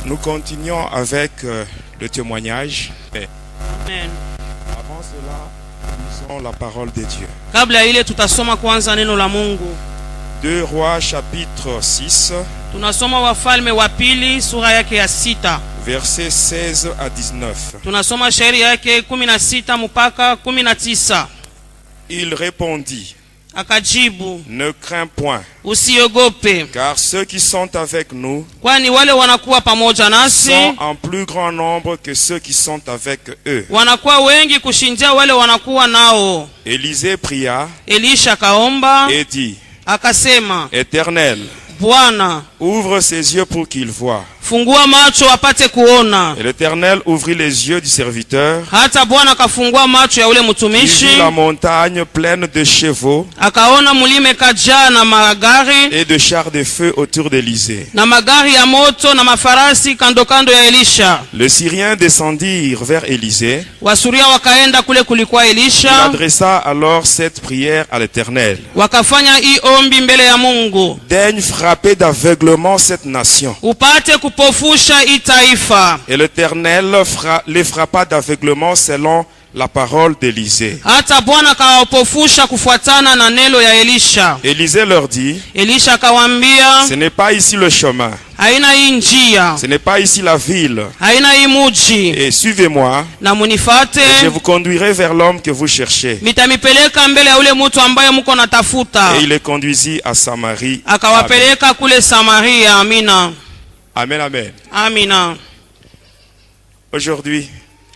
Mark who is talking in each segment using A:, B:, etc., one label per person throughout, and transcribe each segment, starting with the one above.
A: Nous continuons avec le témoignage.
B: Amen.
A: Avant cela, lisons la parole de Dieu.
B: Kabla ile tutasoma kwanza neno la Mungu.
A: 2 Rois chapitre 6.
B: Tunasoma Wafalme wa pili sura yake ya 6.
A: Versets 16 à 19.
B: Tunasoma shairi yake 16 mpaka 19.
A: Il répondit:
B: Akajibu,
A: ne crains point,
B: usiogope,
A: car ceux qui sont avec nous
B: kwani wale wanakuwa pamoja nasi
A: sont en plus grand nombre que ceux qui sont avec eux.
B: wanakuwa wengi kushindia wale wanakuwa nao.
A: Élisée pria
B: Elisha kaomba
A: et dit:
B: akasema,
A: Éternel,
B: Bwana,
A: ouvre ses yeux pour qu'il voie.
B: fungua macho apate kuona.
A: Et l'Éternel ouvrit les yeux du serviteur.
B: Hata Bwana kafungua macho ya ule
A: Il
B: mtumishi,
A: vit la montagne pleine de chevaux
B: akaona mulime kajaa na magari
A: et de chars de feu autour d'Élysée.
B: na magari ya moto na mafarasi kando kando ya Elisha.
A: Les Syriens descendirent vers Élysée.
B: Wasuria wakaenda kule kulikuwa
A: Il
B: Elisha,
A: adressa alors cette prière à l'Éternel:
B: wakafanya hii ombi mbele ya Mungu,
A: daigne frapper d'aveuglement cette nation.
B: upate kupofusha hii taifa.
A: Et l'Éternel les frappa d'aveuglement selon la parole d'Élysée.
B: Hata Bwana kawapofusha kufuatana na neno ya Elisha.
A: Élisée leur dit:
B: Elisha akawaambia,
A: ce n'est pas ici le chemin,
B: haina hii njia,
A: ce n'est pas ici la ville.
B: haina hii muji,
A: Et suivez-moi,
B: na munifate,
A: je vous conduirai vers l'homme que vous cherchez.
B: mitamipeleka mbele ya ule mtu ambaye mko natafuta.
A: Et il les conduisit à Samarie.
B: Akawapeleka kule Samaria. Amina.
A: Amen, amen.
B: Amina.
A: Aujourd'hui,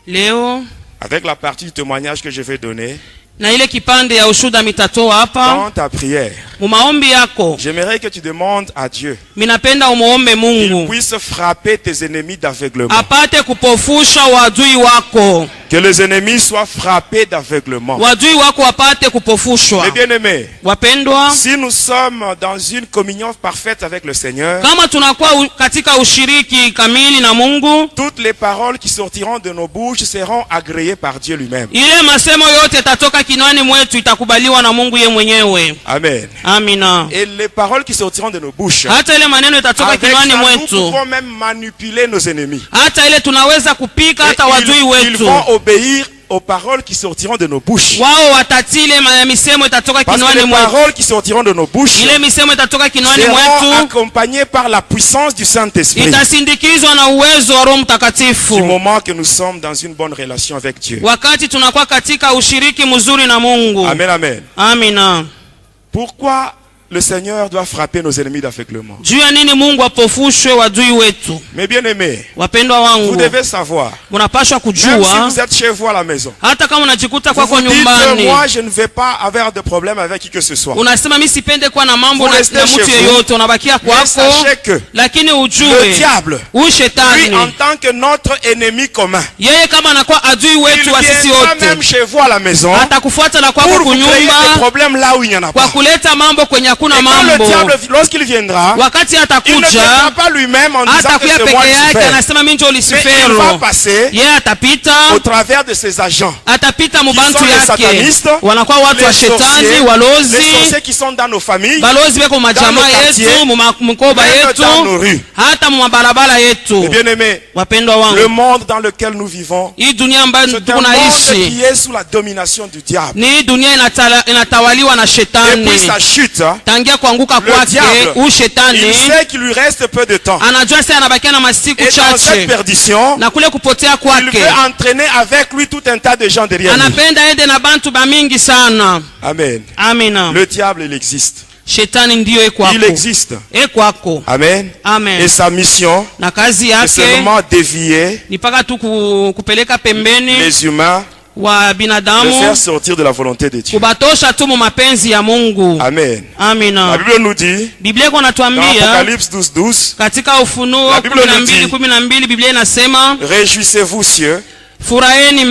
B: Leo
A: avec la partie du témoignage que je vais donner,
B: na ile kipande ya ushuda mitatoa hapa
A: dans ta prière,
B: mu maombi yako,
A: j'aimerais que tu demandes à Dieu
B: minapenda umuombe
A: qu'il
B: Mungu
A: puisse frapper tes ennemis d'aveuglement.
B: apate kupofusha wadui wako,
A: Que les ennemis soient frappés d'aveuglement.
B: wadui wako apate kupofushwa.
A: Mes bien-aimés,
B: Wapendwa,
A: si nous sommes dans une communion parfaite avec le Seigneur,
B: kama tunakuwa katika ushiriki kamili na Mungu,
A: toutes les paroles qui sortiront de nos bouches seront agréées par Dieu lui-même.
B: ile masemo yote tatoka kinwani mwetu itakubaliwa na Mungu ye mwenyewe.
A: Amen.
B: Amina.
A: Et les paroles qui sortiront de nos bouches,
B: Hata ile maneno itatoka
A: avec
B: kinwani
A: ça, nous
B: mwetu,
A: pouvons même manipuler nos ennemis.
B: hata ile tunaweza kupika
A: Et
B: hata wadui
A: ils
B: wetu.
A: vont obéir aux paroles qui sortiront de nos bouches.
B: Wao watatile misemo itatoka
A: Parce que
B: kinwani
A: les
B: mwetu.
A: paroles qui sortiront de nos bouches
B: Ile misemo itatoka kinwani
A: seront
B: mwetu
A: accompagnées par la puissance du Saint-Esprit.
B: itasindikizwa na uwezo wa Roho
A: Du
B: Mtakatifu.
A: moment que nous sommes dans une bonne relation avec Dieu.
B: Wakati tunakuwa katika ushiriki mzuri na Mungu.
A: Amen, amen.
B: Amina.
A: Pourquoi le Seigneur doit frapper nos ennemis d'aveuglement?
B: Juu ya nini Mungu apofushwe wadui wetu?
A: Mes bien-aimés,
B: Wapendwa
A: vous
B: wangu,
A: devez savoir,
B: munapashwa
A: même si
B: kujua,
A: vous êtes chez vous à la maison,
B: hata kama unajikuta
A: vous
B: kwako
A: vous dites que
B: nyumbani,
A: moi je ne vais pas avoir de problème avec qui que ce soit.
B: unasema mimi sipende kuwa na mambo
A: Vous
B: na
A: restez
B: mtu
A: chez
B: yeyote, unabakia
A: Mais
B: kwako,
A: sachez que
B: lakini
A: le
B: ujue
A: diable,
B: huyu
A: lui
B: shetani
A: en tant que notre ennemi commun,
B: yeye kama anakuwa adui
A: il
B: wetu wa sisi
A: viendra même
B: wote,
A: chez vous à la maison
B: atakufuata na kwako
A: pour vous créer des
B: kunyumba
A: problèmes là où il n'y en a
B: kwa
A: pas.
B: kuleta mambo kwenye hakuna
A: Et quand le
B: mambo.
A: diable, lorsqu'il viendra,
B: Wakati
A: il ne viendra
B: atakuja,
A: pas lui-même en disant que
B: atakuya
A: c'est moi
B: peke yake
A: Lucifer.
B: anasema mimi ndio
A: Mais il va
B: Lucifero.
A: passer
B: Yeye atapita,
A: au travers de ses agents.
B: atapita
A: Qui
B: mubantu
A: sont les
B: yake,
A: satanistes,
B: wanakuwa watu wa
A: les
B: shetani,
A: sorciers, les
B: walozi,
A: sorciers qui sont dans nos familles,
B: balozi beko majamaa
A: dans nos quartiers,
B: yetu, mkoba
A: même
B: yetu,
A: dans nos rues.
B: hata mumabarabara yetu.
A: Et bien aimé,
B: Wapendwa
A: le
B: wangu,
A: monde dans lequel nous vivons,
B: hii dunia ambayo
A: c'est un
B: tuko
A: monde
B: naishi
A: qui est sous la domination du diable.
B: ni hii dunia inatawaliwa na
A: Et puis
B: shetani.
A: sa chute,
B: Tangia kuanguka
A: le
B: kwake,
A: diable,
B: huyu
A: il
B: shetani
A: sait qu'il lui reste peu de temps.
B: anajua sasa anabakia na masiku
A: Et dans cette
B: chache,
A: perdition,
B: na kule kupotea
A: il
B: kwake
A: veut entraîner avec lui tout un tas de gens derrière lui.
B: anapenda ende na bantu bamingi sana.
A: Amen.
B: Amina.
A: Le diable, il existe.
B: Shetani ndiyo ekwako,
A: Il existe.
B: ekwako.
A: Amen.
B: Amen.
A: Et sa mission,
B: Na kazi
A: c'est
B: yake
A: seulement dévier
B: ni paka tu kupeleka pembeni
A: les humains,
B: wa
A: de
B: binadamu,
A: faire sortir de la volonté de Dieu.
B: kubatosha tu mu mapenzi ya Mungu.
A: Amen. La
B: Amina.
A: Bible nous dit,
B: Biblia iko
A: dans
B: natuambia
A: Apocalypse 12:12,
B: katika Ufunuo
A: La Bible nous dit,
B: 12:12, Biblia inasema
A: réjouissez-vous cieux,
B: furaheni
A: et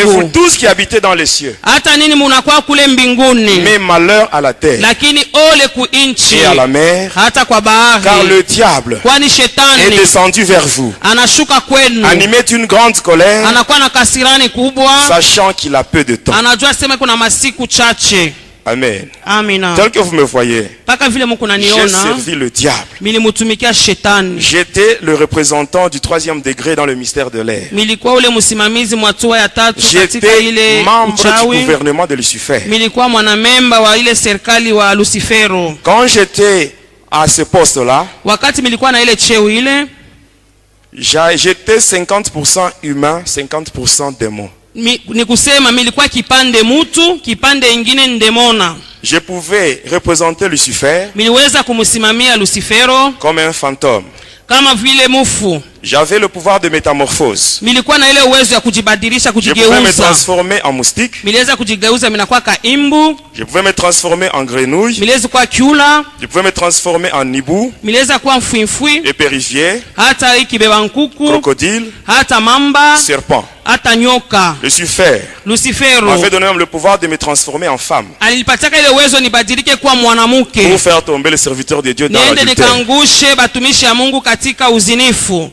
A: vous
B: mbingu,
A: tous qui habitez dans les cieux,
B: hata nini munakuwa kule mbinguni,
A: mais malheur à la terre
B: lakini ole kuinchi
A: et à la mer,
B: hata kwa
A: car
B: bahari,
A: le diable
B: kwani
A: est
B: shetani
A: descendu vers vous,
B: anashuka kwenu,
A: animé d'une grande colère,
B: anakuwa na kasirani kubwa,
A: sachant qu'il a peu de temps.
B: anajua sema kuna masiku chache.
A: Amen.
B: Amina.
A: Tel que vous me voyez,
B: Paka vile mko
A: j'ai
B: naniona,
A: servi le diable.
B: milimutumikia shetani.
A: J'étais le représentant du 3e degré dans le mystère de l'air.
B: Milikuwa ule msimamizi mwatua ya tatu katika
A: J'étais
B: ile
A: membre du
B: uchawi.
A: gouvernement de Lucifer.
B: Milikuwa mwanamemba wa ile serikali wa Lucifero.
A: Quand j'étais à ce poste-là,
B: Wakati milikuwa na ile cheo ile,
A: j'étais 50% humain, 50% démon.
B: ni kusema milikuwa kipande mutu, kipande ingine ndemona.
A: Je pouvais représenter Lucifer
B: Miliweza kumsimamia Lucifero
A: comme un fantôme.
B: kama vile mufu.
A: J'avais le pouvoir de métamorphose.
B: Milikuwa na ile uwezo ya kujibadilisha,
A: Je pouvais me
B: kujigeuza.
A: transformer en moustique.
B: Miliweza kujigeuza minakuwa ka imbu,
A: Je pouvais me transformer en grenouille.
B: miliweza kuwa kyula,
A: Je pouvais me transformer en hibou,
B: miliweza kuwa mfwimfwi,
A: épérivier,
B: hata ikibeba nkuku,
A: crocodile,
B: hata mamba,
A: serpent.
B: hata nyoka.
A: Lucifer
B: Lucifero
A: m'avait donné même le pouvoir de me transformer en femme
B: alipataka ile uwezo nibadilike kuwa mwanamke,
A: pour faire tomber les serviteurs de Dieu dans
B: niende
A: l'adultère.
B: nikangushe batumishi ya Mungu katika uzinifu.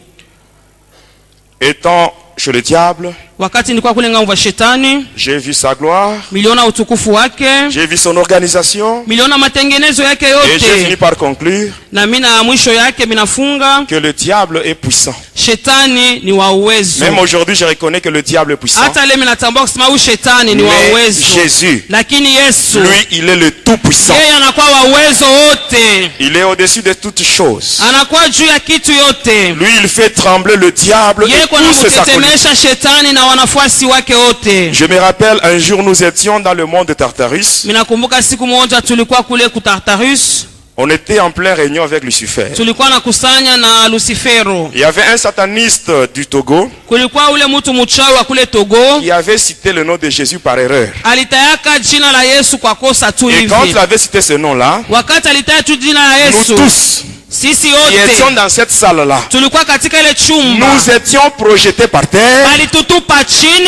A: Étant chez le diable,
B: Wakati nilikuwa kule ngambo ya shetani,
A: j'ai vu sa gloire,
B: miliona utukufu wake,
A: j'ai vu son organisation
B: miliona matengenezo yake
A: et j'ai fini
B: yote,
A: par conclure
B: na mina mwisho yake minafunga
A: que le diable est puissant.
B: shetani ni wa uwezo.
A: Même aujourd'hui, je reconnais que le diable est puissant.
B: Hata leo minatambua kusema huyu shetani ni wa
A: Mais
B: uwezo,
A: Jésus,
B: lakini Yesu
A: lui, il est le tout-puissant.
B: yeye anakuwa wa uwezo wote,
A: Il est au-dessus de toutes choses.
B: anakuwa juu ya kitu yote.
A: Lui, il fait trembler le diable
B: Yeye
A: et
B: kwa
A: tous ses acolytes.
B: anamutetemesha shetani na wanafuasi wake wote.
A: Je me rappelle, un jour, nous étions dans le monde de Tartarus.
B: Minakumbuka siku moja tulikuwa kule ku Tartarus,
A: On était en pleine réunion avec Lucifer.
B: tulikuwa nakusanya na Lucifero.
A: Il y avait un sataniste du Togo
B: Kulikuwa ule mtu mchawi wa kule Togo,
A: qui avait cité le nom de Jésus par erreur.
B: alitayaka jina la Yesu kwa kosa tu
A: Et quand il
B: hivi.
A: avait cité ce nom-là,
B: Wakati alitaya tu jina la
A: nous
B: Yesu,
A: tous
B: sisi
A: qui étions
B: wote
A: dans cette salle-là,
B: tulikuwa katika ile chumba,
A: nous étions projetés par terre.
B: alitutupa chini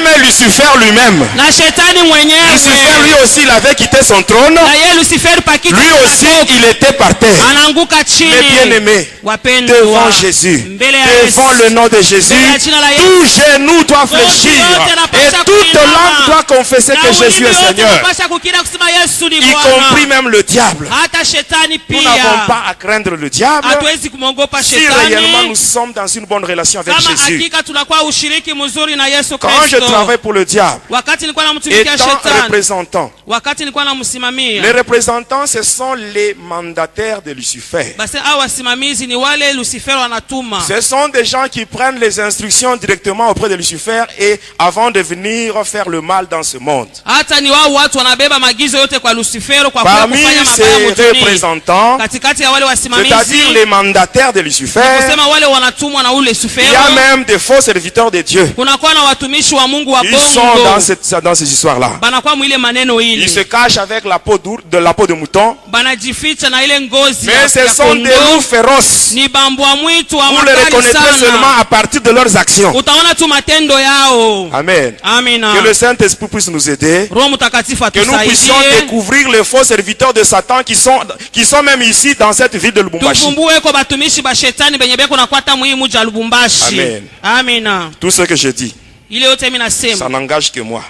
A: Même Lucifer lui-même.
B: na shetani
A: Lucifer
B: mwenyewe,
A: lui aussi, il avait quitté son trône.
B: na yeye Lucifer pakiti
A: Lui aussi, il était par terre.
B: anaanguka
A: Mais
B: chini.
A: bien-aimé,
B: Wapendwa,
A: devant Jésus,
B: mbele ya
A: devant
B: Yesu,
A: le nom de Jésus,
B: mbele ya jina la Yesu,
A: tout genou doit fléchir et toute langue doit confesser
B: na
A: que Jésus
B: ulimi
A: est
B: wote
A: Seigneur,
B: unapaswa kukiri kusema Yesu ni
A: y compris
B: Bwana.
A: même le diable.
B: Hata shetani
A: Nous n'avons
B: pia
A: pas à craindre le diable
B: hatuwezi kumwogopa
A: si réellement nous
B: shetani
A: sommes dans une bonne relation avec
B: kama
A: Jésus.
B: hakika tunakuwa ushiriki mzuri na Yesu
A: Quand je
B: Kristo.
A: travaille pour le diable,
B: Wakati nilikuwa namtumikia
A: étant
B: shetani,
A: représentant,
B: wakati nilikuwa
A: les
B: namsimamia,
A: représentants, ce sont les mandataires de Lucifer.
B: basi hao wasimamizi ni wale Lucifero anatuma.
A: Ce sont des gens qui prennent les instructions directement auprès de Lucifer et avant de venir faire le mal dans ce monde.
B: Hata ni wao watu wanabeba maagizo yote kwa Lucifero kwa kuwa
A: Parmi
B: kufanya
A: ces
B: mabaya motoni.
A: représentants,
B: Katikati ya wale
A: c'est-à-dire
B: wasimamizi,
A: les mandataires de Lucifer,
B: kusema wale wanatumwa na ule
A: il y a
B: Lucifero,
A: même des faux serviteurs de Dieu.
B: kunakuwa na watumishi wa Mungu wa
A: Ils sont
B: bongo,
A: dans ces histoires-là.
B: banakuwa mwile maneno
A: Ils se
B: hili,
A: cachent avec la peau de mouton,
B: banajificha na ile ngozi
A: mais ce
B: ya
A: sont des loups
B: kondoo.
A: féroces.
B: Ni bambwa mwitu wa
A: Vous les
B: makali
A: reconnaîtrez seulement
B: sana,
A: à partir de leurs actions.
B: utaona tu matendo yao.
A: Amen.
B: Amina.
A: Que le Saint-Esprit puisse nous aider.
B: Roho Mtakatifu
A: Que nous puissions
B: atusaidie,
A: découvrir les faux serviteurs de Satan qui sont même ici dans cette ville de Lubumbashi.
B: tufumbue kwa batumishi ba shetani benye beko nakwata muhimu ja Lubumbashi.
A: Amen.
B: Amina.
A: Tout ce que je dis,
B: Ile yote mimi
A: ça
B: nasema
A: n'engage que moi.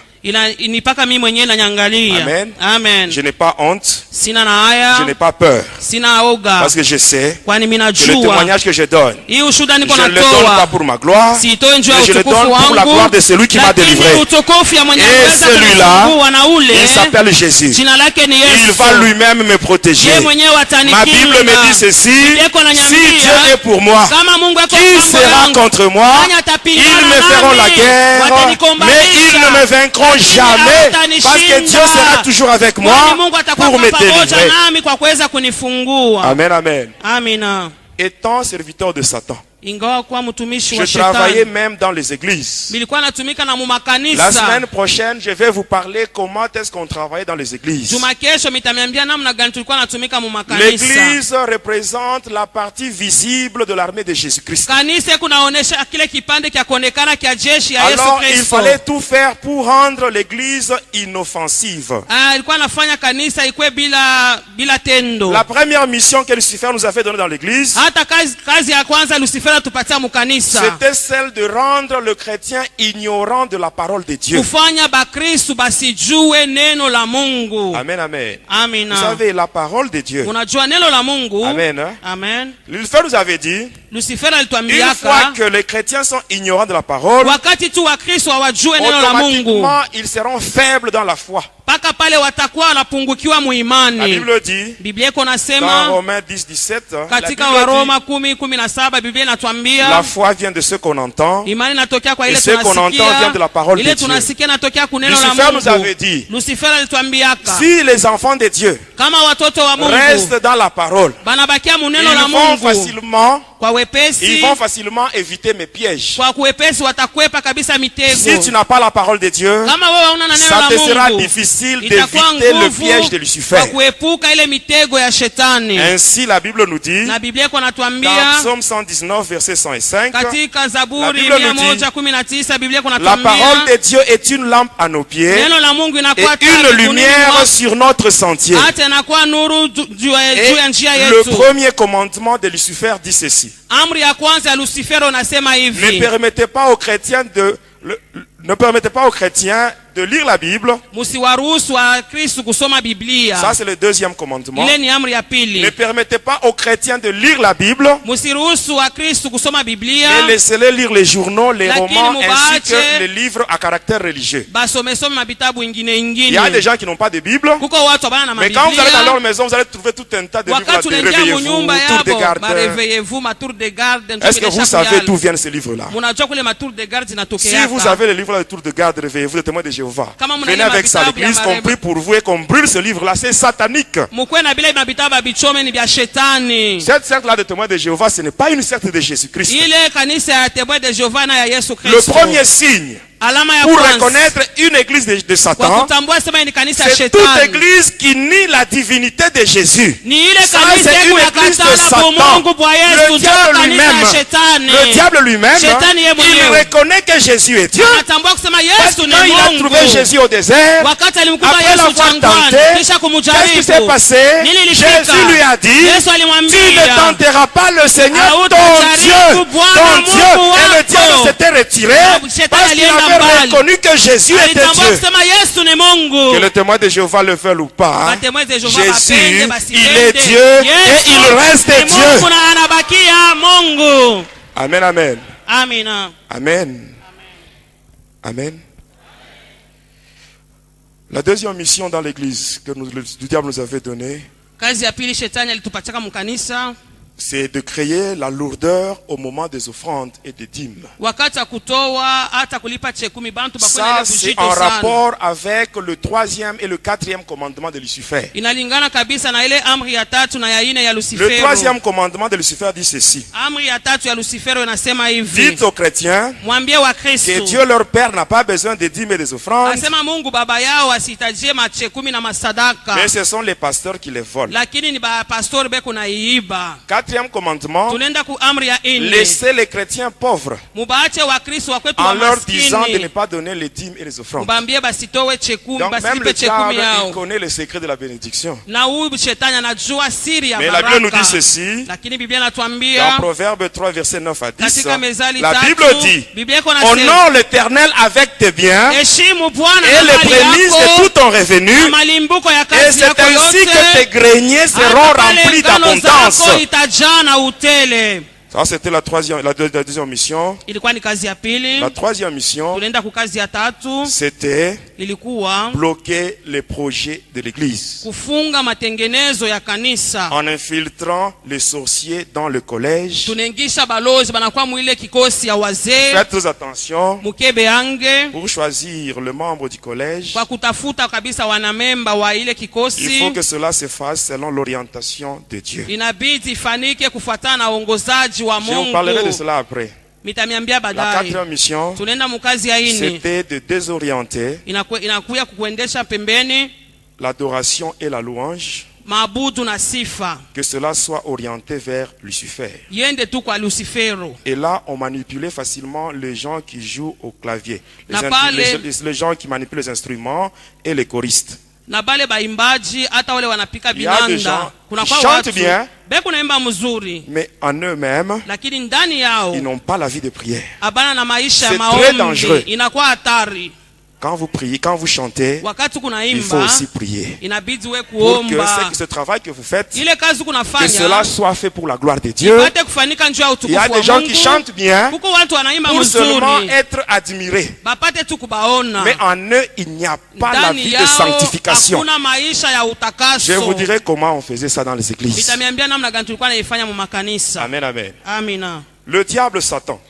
B: inipaka mimi mwenyewe nanyangalia.
A: Amen.
B: Amen.
A: Je n'ai pas honte,
B: Sina na haya,
A: je n'ai pas peur.
B: sina oga,
A: Parce que je sais
B: kwani mimi
A: que le
B: najua
A: témoignage que je donne,
B: hii ushuhuda
A: je
B: niko
A: ne le donne pas
B: natoa
A: pour ma gloire,
B: siitoi njoo ya
A: mais je le
B: utukufu
A: donne pour la gloire
B: wangu,
A: de celui qui m'a délivré.
B: lakini utukufu ya mwenye
A: Et
B: anaweza
A: celui-là,
B: kunifungua na ule
A: il s'appelle Jésus.
B: jina lake ni
A: Il
B: Yesu.
A: va lui-même me protéger.
B: Yeye mwenyewe
A: Ma Bible me dit ceci, si Dieu est pour moi,
B: kama Mungu ako
A: qui
B: upande
A: sera
B: wangu,
A: contre moi?
B: nani atapigana
A: Ils me
B: nami?
A: feront la guerre,
B: Watanikombanisha.
A: mais ils ne me vaincront
B: Lakini
A: jamais,
B: hawatanishinda.
A: parce que Dieu sera toujours avec moi
B: Kwani Mungu atakuwa
A: pour me
B: pamoja
A: délivrer.
B: nami kwa kuweza kunifungua.
A: Amen, amen.
B: Amina.
A: Étant serviteur de Satan,
B: Ingawa kuwa mtumishi wa
A: je travaillais
B: shetani,
A: même dans les églises.
B: nilikuwa natumika na
A: La
B: mumakanisa.
A: semaine prochaine, je vais vous parler comment est-ce qu'on travaille dans les églises.
B: Juma kesho mitamiambia namna gani tulikuwa natumika mumakanisa.
A: L'église représente la partie visible de l'armée de Jésus-Christ.
B: Kanisa kunaonesha kile kipande kya kuonekana kya jeshi ya Yesu
A: Alors, il
B: Kristo.
A: fallait tout faire pour rendre l'église inoffensive.
B: Alikuwa anafanya kanisa ikwe bila tendo.
A: La première mission que Lucifer nous a fait donner dans l'église,
B: Hata kazi ya kwanza Lucifer Lucifer atupatia mukanisa.
A: C'était celle de rendre le chrétien ignorant de la parole de Dieu.
B: Kufanya bakristu basijue neno la Mungu.
A: Amen, amen.
B: Amina.
A: Vous savez, la parole de Dieu.
B: Unajua neno la Mungu.
A: Amen. Hein?
B: Amen.
A: Lucifer nous avait dit,
B: Lucifer
A: une
B: alituambiaka
A: fois que les chrétiens sont ignorants de la parole,
B: wakati tu wakristo hawajue neno la Mungu,
A: automatiquement ils seront faibles dans la foi.
B: paka pale watakuwa wanapungukiwa
A: La
B: muimani.
A: Bible dit,
B: Biblia iko
A: dans
B: nasema
A: Romains 10-17, la
B: katika
A: Bible
B: Waroma
A: dit,
B: 10:17 Biblia
A: la
B: inatuambia
A: foi vient de ce qu'on entend.
B: imani inatokea kwa
A: Et
B: ile
A: ce qu'on entend vient de la
B: tunasikia,
A: parole de
B: ile
A: Dieu.
B: tunasikia inatokea kuneno la
A: Lucifer nous avait
B: Mungu.
A: dit,
B: Lucifer alituambiaka
A: si les enfants de Dieu
B: kama watoto wa Mungu
A: restent dans la parole,
B: banabakia muneno la
A: ils vont
B: Mungu
A: facilement,
B: kwa wepesi,
A: éviter mes pièges.
B: kwa kuwepesi watakwepa kabisa
A: Si
B: mitego.
A: tu n'as pas la parole de Dieu,
B: Kama wewe hauna na neno
A: ça
B: la
A: te sera
B: Mungu,
A: difficile
B: itakuwa
A: d'éviter le
B: nguvu
A: piège de
B: kwa
A: Lucifer.
B: kuepuka ile mitego ya shetani.
A: Ainsi, la Bible nous dit,
B: Na Biblia iko
A: dans
B: natuambia
A: Psaume 119, verset 105,
B: katika
A: La
B: Zaburi
A: Bible nous dit,
B: 119 Biblia iko
A: la
B: natuambia
A: parole de Dieu est une lampe à nos pieds
B: neno la Mungu
A: et
B: inakuwa taa
A: une
B: miguuni
A: lumière
B: mwako,
A: sur notre sentier.
B: hata inakuwa nuru juu
A: Et
B: ya njia
A: le
B: yetu.
A: premier commandement de Lucifer dit ceci.
B: Amri ya kwanza ya Lucifer unasema
A: Ne
B: hivi:
A: permettez pas aux chrétiens ne permettez pas aux chrétiens de lire la Bible.
B: Musiwaruhusu wa Kristo kusoma Biblia.
A: Ça, c'est le deuxième commandement.
B: Ile ni amri ya
A: Ne
B: pili.
A: permettez pas aux chrétiens de lire la Bible,
B: Musiruhusu wa Kristo kusoma Biblia,
A: mais laissez-les lire les journaux, les
B: Lakini
A: romans, ainsi
B: mubaache
A: que les livres à caractère religieux.
B: basomesome mabitabu ingine
A: Il y a des
B: ingine.
A: gens qui n'ont pas de Bible,
B: Kuko watu abana na
A: mais quand vous allez dans leur
B: mabiblia,
A: maison, vous allez trouver tout un tas de livres là,
B: wakati
A: de
B: unaingia mu
A: réveillez-vous,
B: nyumba
A: tour de
B: yabo,
A: garde.
B: mareveillez-vous, matour de garde,
A: Est-ce que vous savez d'où viennent ces livres-là?
B: munajua kule matour de garde
A: Si
B: zinatokeaka.
A: vous avez les livres là de tour de garde, réveillez-vous, de témoins de Jéhovah.
B: Kama muna
A: Venez
B: ile
A: avec ça à
B: mabitabu ya
A: l'église, qu'on
B: marebe-
A: prie pour vous et qu'on brûle ce livre-là. C'est satanique.
B: Mukwe na bile mabitabu abichome ni bya shetani.
A: Cette secte-là de témoins de Jéhovah, ce n'est pas une secte de Jésus-Christ.
B: Ile kanisa ya Témoins de Jehova na ya Yesu
A: Le
B: Kristo.
A: premier signe
B: Alama ya
A: pour
B: kwanza
A: reconnaître une église de
B: kwa
A: Satan,
B: kutambua sema ni kanisa ya
A: c'est toute
B: shetani.
A: église qui nie la divinité de Jésus.
B: Ni ile
A: Ça,
B: kanisa
A: c'est
B: iko
A: une
B: na
A: église de
B: katala
A: Satan.
B: kwa Mungu bwa Yesu,
A: Le
B: ndio
A: diable
B: kanisa
A: lui-même,
B: ya shetani.
A: le diable lui-même,
B: Shetani yeye
A: il
B: mwenyewe
A: reconnaît que Jésus est Dieu.
B: anatambua kusema
A: Parce
B: Yesu
A: que
B: ni
A: quand il a
B: Mungu.
A: trouvé Jésus au désert,
B: Wakati alimkuta
A: après
B: Yesu
A: l'avoir
B: jangwani
A: tenté,
B: kisha
A: qu'est-ce qui s'est
B: kumjaribu,
A: passé?
B: nini ilifika?
A: Jésus lui a dit,
B: Yesu
A: tu ne
B: alimwambia
A: tenteras pas le Seigneur ton
B: Hautajaribu
A: Dieu.
B: Bwana
A: Ton Dieu.
B: Mungu
A: Et le
B: wako.
A: diable s'était retiré
B: Shetani
A: parce qu'il
B: alienda
A: avait
B: mbali.
A: reconnu que Jésus était
B: alitambua
A: Dieu.
B: kusema Yesu ni Mungu.
A: Que le témoin de Jéhovah le veuille ou pas,
B: Batemwe de Jehova
A: Jésus,
B: bapende, basipende.
A: il est Dieu et
B: Yesu
A: il reste
B: ni
A: Dieu.
B: Mungu na anabakia Mungu.
A: Amen, amen.
B: Amina.
A: Amen. Amen. La deuxième mission dans l'église que le diable nous avait donnée,
B: Kazi ya pili shetani alitupatia mkanisa,
A: c'est de créer la lourdeur au moment des offrandes et des dîmes.
B: wakati kutoa hata kulipa chekumi bantu bakona
A: Ça,
B: ile
A: c'est
B: bujito
A: en
B: sana.
A: rapport avec le troisième et le quatrième commandement de Lucifer.
B: Inalingana kabisa na ile amri ya tatu na ya ine ya
A: Le
B: Lucifero.
A: troisième commandement de Lucifer dit ceci.
B: Amri ya tatu ya Lucifero inasema hivi:
A: Dites aux chrétiens
B: mwambie wa
A: que
B: Kristo,
A: Dieu leur Père n'a pas besoin des dîmes et des offrandes,
B: asema Mungu baba yao asihitajie machekumi na masadaka,
A: mais ce sont les pasteurs qui les volent.
B: lakini ni ba pastor beko na iiba.
A: Quatrième commandement,
B: Tunaenda ku amri ya ine,
A: laissez les chrétiens pauvres
B: mubaache wa Kristo wa kwetu
A: en
B: wa
A: leur disant de ne
B: maskini,
A: pas donner les dîmes et les offrandes.
B: mubambie basitowe chekumi,
A: Donc même
B: basilipe
A: le
B: chekumi
A: diable, il
B: yao.
A: connaît le secret de la bénédiction.
B: Na huyu shetani anajua siri ya
A: Mais la Bible nous dit
B: baraka.
A: ceci,
B: Lakini Biblia
A: dans
B: inatuambia
A: Proverbe 3, verset 9 à 10,
B: katika Mezali
A: la
B: 3,
A: Bible dit,
B: Biblia iko nasema,
A: honore l'Éternel avec tes biens
B: heshimu Bwana
A: et
B: na
A: les
B: mali
A: prémices de
B: yako
A: tout ton revenu,
B: na malimbuko ya
A: et
B: kazi
A: c'est
B: yako
A: ainsi que tes
B: yote,
A: greniers seront
B: hata pale
A: remplis
B: ngano
A: d'abondance.
B: zako itajaa na utele.
A: Ça, c'était la deuxième mission.
B: Ilikuwa ni kazi ya pili.
A: La troisième mission,
B: Tunaenda ku kazi ya tatu,
A: c'était
B: ilikuwa
A: bloquer les projets de l'église
B: kufunga matengenezo ya kanisa.
A: en infiltrant les sorciers dans le collège.
B: Tunaingisha balozi banakuwa mwile kikosi ya wazee,
A: Faites attention
B: mukebe yange,
A: pour choisir le membre du collège.
B: kwa kutafuta kabisa wanamemba wa ile
A: Il faut
B: kikosi.
A: que cela se fasse selon l'orientation de Dieu.
B: Inabidi ifanike kufuatana na uongozaji wa
A: Je vous parlerai de
B: Mungu.
A: cela après.
B: Mitamiambia
A: La
B: baadaye.
A: quatrième mission,
B: Tunaenda mukazi ya ini,
A: c'était de désorienter
B: inakuya kukuendesha pembeni
A: l'adoration et la louange,
B: maabudu na sifa,
A: que cela soit orienté vers Lucifer.
B: yende tu kwa Lucifero.
A: Et là, on manipulait facilement les gens qui jouent au clavier, les gens qui manipulent les instruments et les choristes.
B: Na bale baimbaji hata wale wanapika
A: Il y a des
B: binanda,
A: gens
B: kuna
A: qui
B: kwa
A: chantent
B: watu
A: bien,
B: beko naimba mzuri,
A: mais en eux-mêmes,
B: lakini ndani yao
A: ils n'ont pas la vie de prière.
B: abana na maisha ya
A: C'est très dangereux.
B: maombi. Inakuwa hatari.
A: Quand vous priez, quand vous chantez,
B: Wakati
A: il faut
B: kunaimba
A: aussi prier.
B: inabidi we
A: Pour que
B: kuomba
A: ce travail que vous faites,
B: ile kazi
A: que
B: kunafanya
A: cela soit fait pour la gloire de Dieu.
B: ipate kufanyika njia ya
A: Il y a
B: utukufu
A: des
B: wa
A: gens qui
B: Mungu.
A: chantent bien
B: Kuko watu wanaimba
A: pour seulement
B: mzuri
A: être admirés.
B: bapate tu kubaona,
A: Mais en eux, il n'y a pas la
B: ndani
A: vie de
B: yao
A: sanctification.
B: hakuna maisha ya
A: Je
B: utakaso.
A: vous dirai comment on faisait ça dans les églises.
B: Nitamiambia namna gani tulikuwa naifanya mu makanisa.
A: Amen, amen.
B: Amina.
A: Le diable Satan,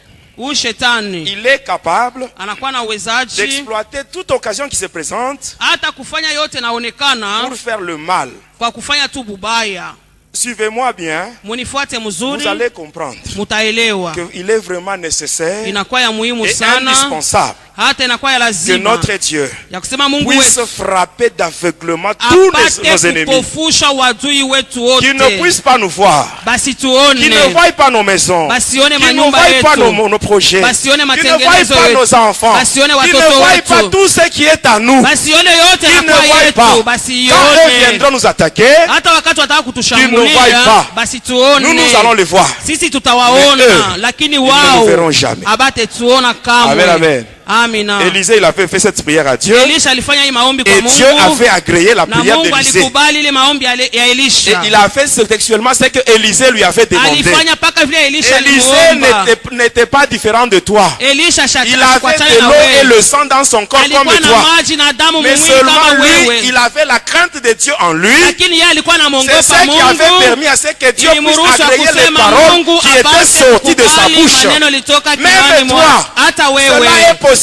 B: Huyu shetani
A: il est capable
B: anakuwa na uwezaji
A: d'exploiter toute occasion qui se présente
B: hata kufanya yote naonekana
A: pour faire le mal.
B: kwa kufanya tu bubaya.
A: Suivez-moi bien,
B: Munifuate
A: vous
B: mzuri,
A: allez comprendre
B: mutaelewa
A: qu'il est vraiment nécessaire
B: inakuwa ya muhimu
A: et
B: sana,
A: indispensable
B: hata inakuwa ya
A: que
B: lazima
A: notre Dieu
B: ya kusema Mungu
A: puisse
B: wetu
A: frapper d'aveuglement tous nos
B: apate
A: ennemis,
B: kupofusha wadui wetu
A: qu'ils ne
B: wote,
A: puissent pas nous voir,
B: basi
A: qu'ils ne
B: tuone,
A: voient pas nos maisons,
B: basione
A: qu'ils ne
B: manyumba
A: voient pas
B: yetu,
A: nos projets,
B: basione
A: qu'ils ne
B: matengenezo
A: voient pas
B: yetu,
A: nos enfants,
B: basione
A: qu'ils ne
B: watoto
A: voient pas
B: wetu,
A: tout ce qui est à nous,
B: basione yote
A: qu'ils ne
B: nakuwa
A: voient pas.
B: yetu, basi
A: Quand eux
B: ione.
A: viendront nous attaquer,
B: Hata wakati wataka
A: Qu'ils ne
B: kutushambulia
A: voient pas.
B: basi
A: nous
B: tuone,
A: allons les voir.
B: sisi
A: Mais
B: tutawaona,
A: eux,
B: lakini
A: ils ne nous verront
B: wao
A: jamais.
B: abate tuona
A: Amen,
B: kamwe.
A: amen.
B: Amina.
A: Élisée, il avait fait cette prière à Dieu,
B: Elisha alifanya hii maombi kwa
A: et Dieu
B: Mungu
A: avait agréé la
B: na
A: prière
B: Mungu
A: d'Élisée.
B: alikubali ile maombi ya
A: Et
B: Elisha.
A: il a fait textuellement ce que Élisée lui avait demandé.
B: Alifanya paka vile Elisha
A: Élisée
B: alimuomba.
A: n'était pas différent de toi.
B: Elisha
A: Il avait de l'eau et le sang dans son corps
B: alikuwa
A: comme
B: na
A: toi.
B: maji na damu
A: Mais
B: mwili
A: seulement
B: kama
A: lui,
B: wewe,
A: il avait la crainte de Dieu en lui.
B: lakini yeye alikuwa
A: C'est
B: anamwogopa
A: ce qui avait
B: Mungu.
A: permis à ce que Dieu puisse
B: Ilimruhusu
A: agréer les
B: kusema
A: paroles
B: Mungu
A: qui étaient
B: apate
A: sorties de sa
B: kukubali
A: bouche.
B: maneno litoka
A: Même
B: kinywani
A: toi,
B: mwako. Hata wewe
A: cela est possible.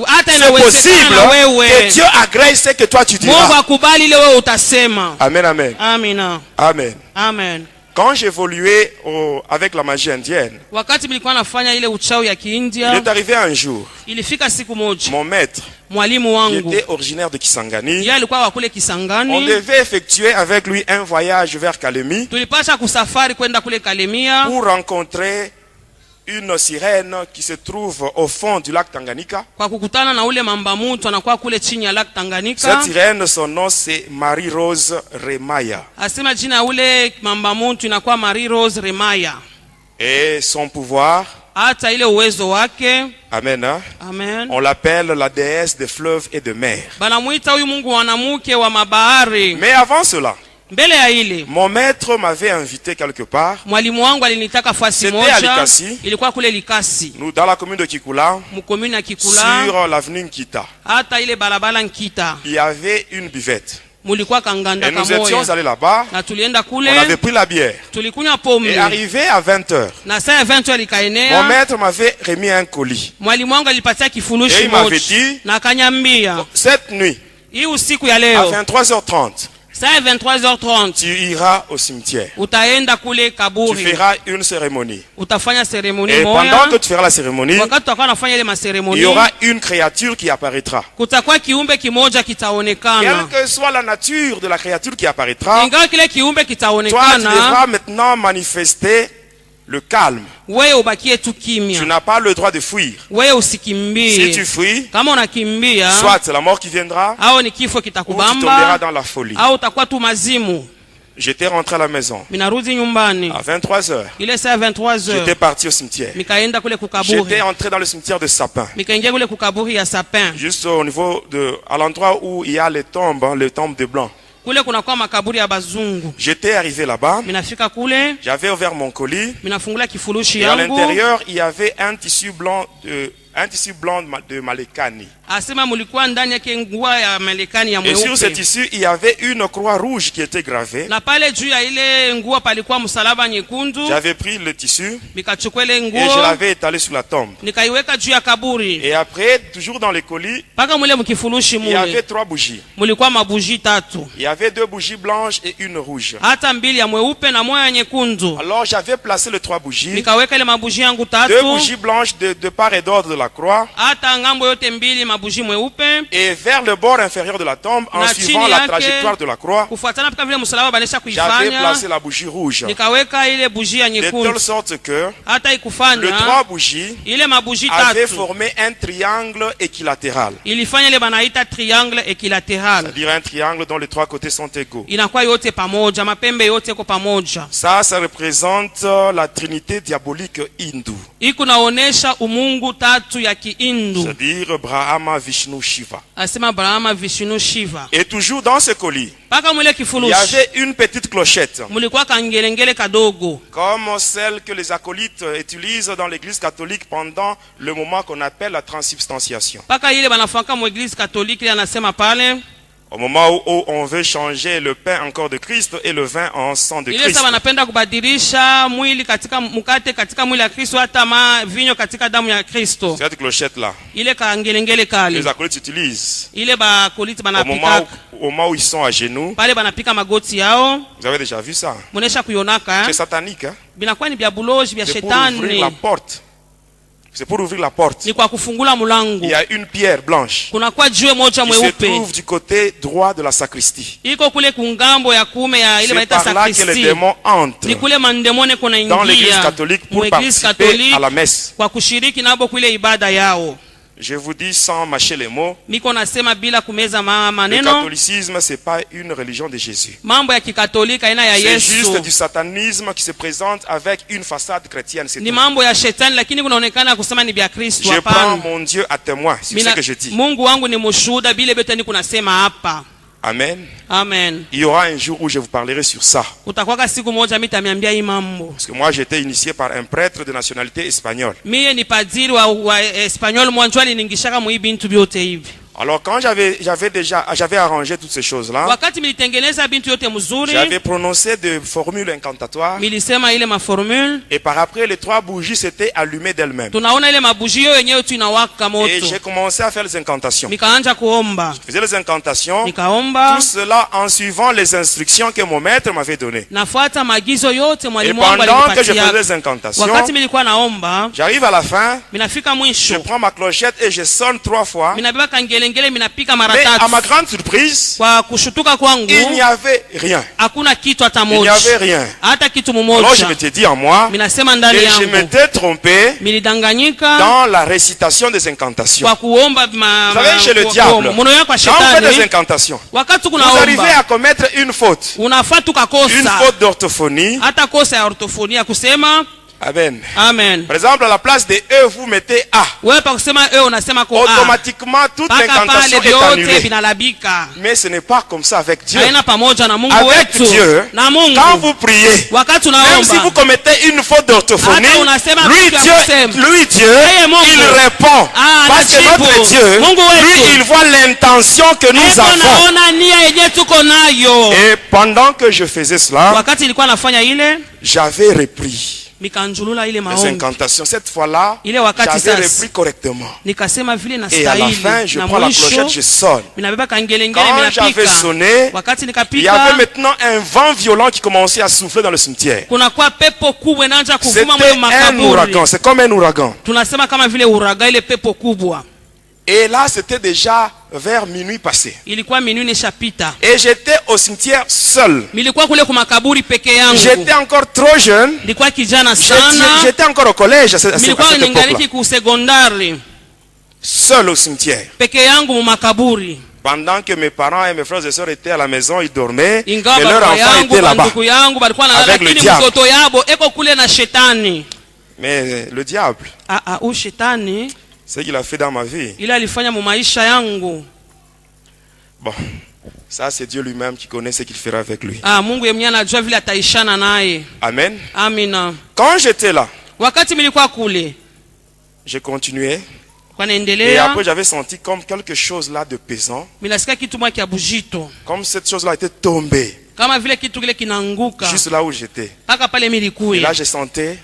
B: hata
A: C'est
B: inawezekana
A: possible
B: wewe
A: que Dieu agrée ce que toi tu
B: Mungu
A: diras.
B: akubali ile wewe utasema.
A: Amen, amen.
B: Amina.
A: Amen.
B: Amen.
A: Quand j'évoluais avec la magie indienne,
B: Wakati nilikuwa nafanya ile uchawi ya
A: il
B: Kiindia,
A: est arrivé un jour,
B: ilifika siku moja
A: mon maître,
B: mwalimu
A: qui
B: wangu
A: était originaire de Kisangani,
B: yeye alikuwa wa kule
A: on
B: Kisangani.
A: devait effectuer avec lui un voyage vers Kalemi
B: Tulipasha kusafari kwenda kule Kalemia
A: pour rencontrer une sirène qui se trouve au fond du lac Tanganyika.
B: kwa kukutana na ule mamba mutu anakuwa kule chini ya Lake Tanganyika.
A: Cette sirène, son nom c'est Marie-Rose Remaya.
B: Asema jina ya ule mamba mutu inakuwa Marie Rose Remaya.
A: Et son pouvoir,
B: Hata ile uwezo wake,
A: amen, hein,
B: amen,
A: on l'appelle la déesse des fleuves et de mer.
B: banamuita huyu Mungu mwanamke wa mabahari.
A: Mais avant cela,
B: Mbele ya ile
A: mon maître m'avait invité quelque part,
B: mwalimu wangu alinitaka fasi
A: C'était
B: moja,
A: à Likasi.
B: ilikuwa kule Likasi
A: nous dans la commune de Kikula,
B: mkomuni ya Kikula,
A: sur l'avenue Nkita.
B: hata ile barabara Nkita
A: Il y avait une buvette.
B: mulikuwa kanganda
A: Et nous étions
B: kamoya,
A: allés là-bas,
B: na tulienda
A: on avait
B: kule
A: pris la bière.
B: tulikunywa pombe,
A: Et arrivé à 20h,
B: na saa ya 20
A: mon
B: likaenea.
A: maître m'avait remis un colis.
B: Mwalimu wangu alipatia
A: Et
B: kifurushi
A: il m'avait
B: moja
A: dit,
B: na akanyambia,
A: cette nuit,
B: hii usiku ya
A: à
B: leo
A: 23h30,
B: saa ya 23h30
A: tu iras au cimetière.
B: utaenda kule
A: Tu
B: kaburi,
A: feras une cérémonie.
B: utafanya seremoni
A: Et pendant
B: moja.
A: que tu feras la cérémonie,
B: Wakati tutakuwa nafanya ile
A: il
B: maseremoni,
A: y aura une créature qui apparaîtra.
B: kutakuwa kiumbe kimoja
A: Quelle
B: kitaonekana.
A: que soit la nature de la créature qui apparaîtra,
B: Ingawa kile kiumbe
A: toi tu
B: kitaonekana,
A: devras maintenant manifester le calme.
B: wewe ubakie tu
A: Tu
B: kimya,
A: n'as pas le droit de fuir.
B: wewe
A: Si tu
B: usikimbie.
A: fuis,
B: Kama unakimbia,
A: soit c'est la mort qui viendra,
B: au ni kifo
A: ou tu tomberas
B: kitakubamba,
A: dans la folie.
B: au utakuwa tu mazimu.
A: J'étais rentré à la maison.
B: Minarudi nyumbani
A: À 23h,
B: ile saa ya 23h,
A: j'étais parti au cimetière.
B: mikaenda kule
A: J'étais
B: kukaburi,
A: entré dans le cimetière de Sapin.
B: mikaingia kule kukaburi ya Sapin.
A: Juste au niveau à l'endroit où il y a les tombes de blancs.
B: Kule kunakuwa makaburi ya bazungu.
A: J'étais arrivé là-bas.
B: Minafika kule,
A: J'avais ouvert mon colis.
B: minafungula kifurushi
A: Et à
B: yangu.
A: l'intérieur, il y avait un tissu blanc de Malekani.
B: Asema mulikuwa ndani yake nguo ya Marekani ya
A: Et sur ce
B: mweupe.
A: tissu, il y avait une croix rouge qui était gravée.
B: Na pale juu ya ile nguo palikuwa msalaba nyekundu.
A: J'avais pris le tissu
B: Nikachukua ile
A: et je
B: nguo,
A: l'avais étalé sur la tombe.
B: nikaiweka juu ya kaburi.
A: Et après, toujours dans les colis,
B: Paka mule mkifurushi
A: il y avait
B: mule,
A: 3 bougies.
B: mulikuwa mabuji tatu.
A: Il y avait 2 bougies blanches et une rouge.
B: Hata mbili ya mweupe na moja ya nyekundu.
A: Alors j'avais placé les 3 bougies.
B: Nikaweka ile mabuji yangu
A: 2
B: tatu.
A: bougies blanches de part et d'autre de la croix
B: hata ngambo yote mbili mabuji mweupe,
A: et vers le bord inférieur de la tombe, en
B: na
A: suivant
B: chini
A: la
B: yake,
A: trajectoire de la croix,
B: kufuatana pika vile msalaba banesha
A: j'avais
B: kuifanya,
A: placé la bougie rouge.
B: nikaweka ile buji ya
A: De telle
B: nyekundu,
A: sorte que
B: hata
A: les
B: ikufanya
A: trois bougies
B: ile mabuji
A: avaient
B: tatu
A: formé un triangle équilatéral.
B: ilifanya ile banaita triangle equilateral,
A: C'est-à-dire un triangle dont les trois côtés sont égaux.
B: inakuwa yote pamoja, mapembe yote ko pamoja.
A: Ça représente la trinité diabolique hindoue.
B: Iko naonesha umungu tatu ya Kihindu,
A: C'est-à-dire Brahma, Vishnu, Shiva.
B: asema Brahma, Vishnu, Shiva.
A: Et toujours dans ce colis,
B: Paka mwile
A: il y
B: kifurushi
A: avait une petite clochette,
B: mulikuwa kangelengele kadogo,
A: comme celle que les acolytes utilisent dans l'église catholique pendant le moment qu'on appelle la transsubstantiation.
B: paka ile banafaka mu eglise katoliki ile anasema pale
A: Au moment où on veut changer le pain en corps de Christ et le vin en sang de
B: ile
A: Christ.
B: sasa wanapenda kubadilisha mwili katika mkate katika mwili ya Kristo, hata vinyo katika damu ya Kristo.
A: Cette clochette-là,
B: Ile kangelengele
A: les
B: kale
A: acolytes utilisent
B: ile bakoliti
A: au
B: banapika
A: moment où ils sont à genoux.
B: pale, banapika magoti yao.
A: Vous avez déjà vu ça?
B: Munesha kuyonaka
A: C'est satanique. Hein?
B: binakuwa ni bya buloji bya
A: C'est pour ouvrir la
B: shetani,
A: porte. C'est pour ouvrir la porte.
B: ni kwa kufungula
A: Il
B: mulango.
A: y a une pierre blanche
B: Kunakuwa jiwe moja
A: qui se
B: mweupe
A: trouve du côté droit de la sacristie.
B: iko kule kungambo ya kume ya ile
A: C'est
B: banaita
A: par là que les
B: sakristi.
A: démons entrent
B: Ni kule mandemone kuna
A: dans l'église
B: ingia
A: catholique
B: mu
A: pour
B: eglise
A: participer
B: katoliki
A: à la messe.
B: kwa kushiriki nabo kule ibada yao.
A: Je vous dis sans mâcher les mots,
B: Miko nasema bila kumeza
A: le
B: maneno,
A: catholicisme, c'est pas une religion de Jésus.
B: mambo ya kikatolika aina ya
A: C'est juste
B: Yesu
A: du satanisme qui se présente avec une façade chrétienne. C'est
B: ni
A: tout.
B: mambo ya shetani, lakini kunaonekana kusema ni vya Kristo.
A: Je prends
B: Hapana,
A: mon Dieu à témoin sur ce que je dis.
B: Mungu wangu ni mshuhuda bile bete ni kunasema hapa.
A: Amen.
B: Amen.
A: Il y aura un jour où je vous parlerai sur ça.
B: Kutakwaka siku moja mitamiambia hii mambo.
A: Parce que moi, j'étais initié par un prêtre de nationalité espagnole.
B: Mie ni padiri wa Espanyol mwanjwali ningishaka mu bintu byote hivi.
A: Alors quand j'avais arrangé toutes ces choses-là,
B: Wakati militengeneza bintu yote mzuri,
A: j'avais prononcé des formules incantatoires
B: milisema ile maformule,
A: et par après les trois bougies s'étaient allumées d'elles-mêmes.
B: tunaona ile mabujio yenyewe tu inawaka
A: Et
B: moto.
A: j'ai commencé à faire les incantations.
B: Nikaanja kuomba,
A: Je faisais les incantations,
B: nikaomba,
A: tout cela en suivant les instructions que mon maître m'avait données.
B: nafuata maagizo yote
A: Et
B: mwalimu wangu
A: pendant que je
B: alinipatia.
A: faisais les incantations,
B: Wakati milikuwa naomba,
A: j'arrive à la fin,
B: minafika
A: je
B: mwisho,
A: prends ma clochette et je sonne 3 fois.
B: minabeba kangelengele, minapika mara
A: Mais à ma
B: tatu.
A: grande surprise,
B: Kwa kushutuka
A: il
B: kwangu
A: n'y avait rien.
B: hakuna kitu hata
A: Il n'y
B: moja,
A: avait rien.
B: hata kitu
A: Alors je
B: mumoja.
A: m'étais dit en moi,
B: Minasema ndani
A: et je
B: yangu
A: m'étais trompé
B: milidanganyika
A: dans la récitation des incantations.
B: kwa kuomba
A: Vous savez, chez le diable,
B: muno yako kwa
A: quand vous faites des
B: shetani.
A: incantations,
B: Wakati
A: vous arrivez
B: kunaomba
A: à commettre une faute.
B: unafaa
A: Une
B: tukakosa
A: faute d'orthophonie.
B: hata kosa ya ortofonia kusema
A: Amen.
B: amen.
A: Par exemple, à la place de E, vous mettez A.
B: Wewe pa kusema unasema ko
A: Automatiquement, toute
B: paka pale
A: l'incantation est
B: vyote
A: annulée.
B: vinalabika.
A: Mais ce n'est pas comme ça avec Dieu.
B: Haina pamoja na Mungu
A: Avec
B: wetu
A: Dieu,
B: na
A: quand
B: Mungu.
A: vous priez,
B: Wakati
A: même si vous
B: unaomba
A: commettez une faute d'orthophonie,
B: hata unasema
A: lui
B: kitu ya
A: Dieu,
B: kusema.
A: il
B: Mungu.
A: répond.
B: Ah,
A: Parce que
B: anajibu.
A: notre Dieu,
B: Mungu wetu.
A: lui, il voit l'intention que nous
B: Eko
A: avons.
B: naona nia yenye tuko nayo.
A: Et pendant que je faisais cela,
B: Wakati ilikuwa nafanya ile
A: j'avais repris
B: mikanjulula ile
A: les
B: maombi,
A: incantations. Cette fois-là,
B: ile wakati
A: j'avais
B: sasa
A: repris correctement.
B: nikasema vile na
A: Et à la
B: stahili
A: fin, je
B: na
A: prends la clochette,
B: mwisho
A: je sonne.
B: minabeba kangelengele
A: Quand j'avais
B: minapika.
A: sonné,
B: Wakati
A: il y avait
B: nikapika
A: maintenant un vent violent qui commençait à souffler dans le cimetière.
B: kuna kwa pepo kubwa inaanza kuvuma
A: C'était
B: mwe
A: un
B: makaburi.
A: ouragan, c'est comme un ouragan.
B: Tunasema kama vile uraga, ile pepo kubwa.
A: Et là, c'était déjà vers minuit passé.
B: Ilikuwa minuni ishapita,
A: Et j'étais au cimetière seul.
B: nilikuwa kule kwa makaburi peke yangu.
A: J'étais encore trop jeune.
B: Nilikuwa kijana sana,
A: J'étais encore au collège à cette
B: nilikuwa
A: époque-là.
B: ningaliki ku sekondari
A: Seul au cimetière.
B: peke yangu mu makaburi.
A: Pendant que mes parents et mes frères et sœurs étaient à la maison, ils dormaient. Et
B: Ingawa
A: leur
B: baba
A: enfant
B: yangu
A: était là-bas.
B: banduku yangu balikuwa nalala,
A: Avec le
B: lakini
A: diable.
B: mtoto yabo eko kule na shetani.
A: Mais le diable,
B: Huyu shetani
A: ce qu'il a fait dans ma vie,
B: ile alifanya mu maisha yangu.
A: bon, ça c'est Dieu lui-même qui connaît ce qu'il fera avec lui.
B: Mungu yeye anajua vile ataishana naye.
A: Amen.
B: Amina.
A: Quand j'étais là,
B: Wakati nilikuwa kule
A: j'ai continué.
B: kwa
A: Et
B: naendelea,
A: après, j'avais senti comme quelque chose là de pesant.
B: minasikia kitu mwa kia bujito,
A: Comme cette chose-là était tombée.
B: kama vile kitu kile kinaanguka
A: Juste là où j'étais.
B: paka pale
A: Et
B: milikuya.
A: là, je sentais,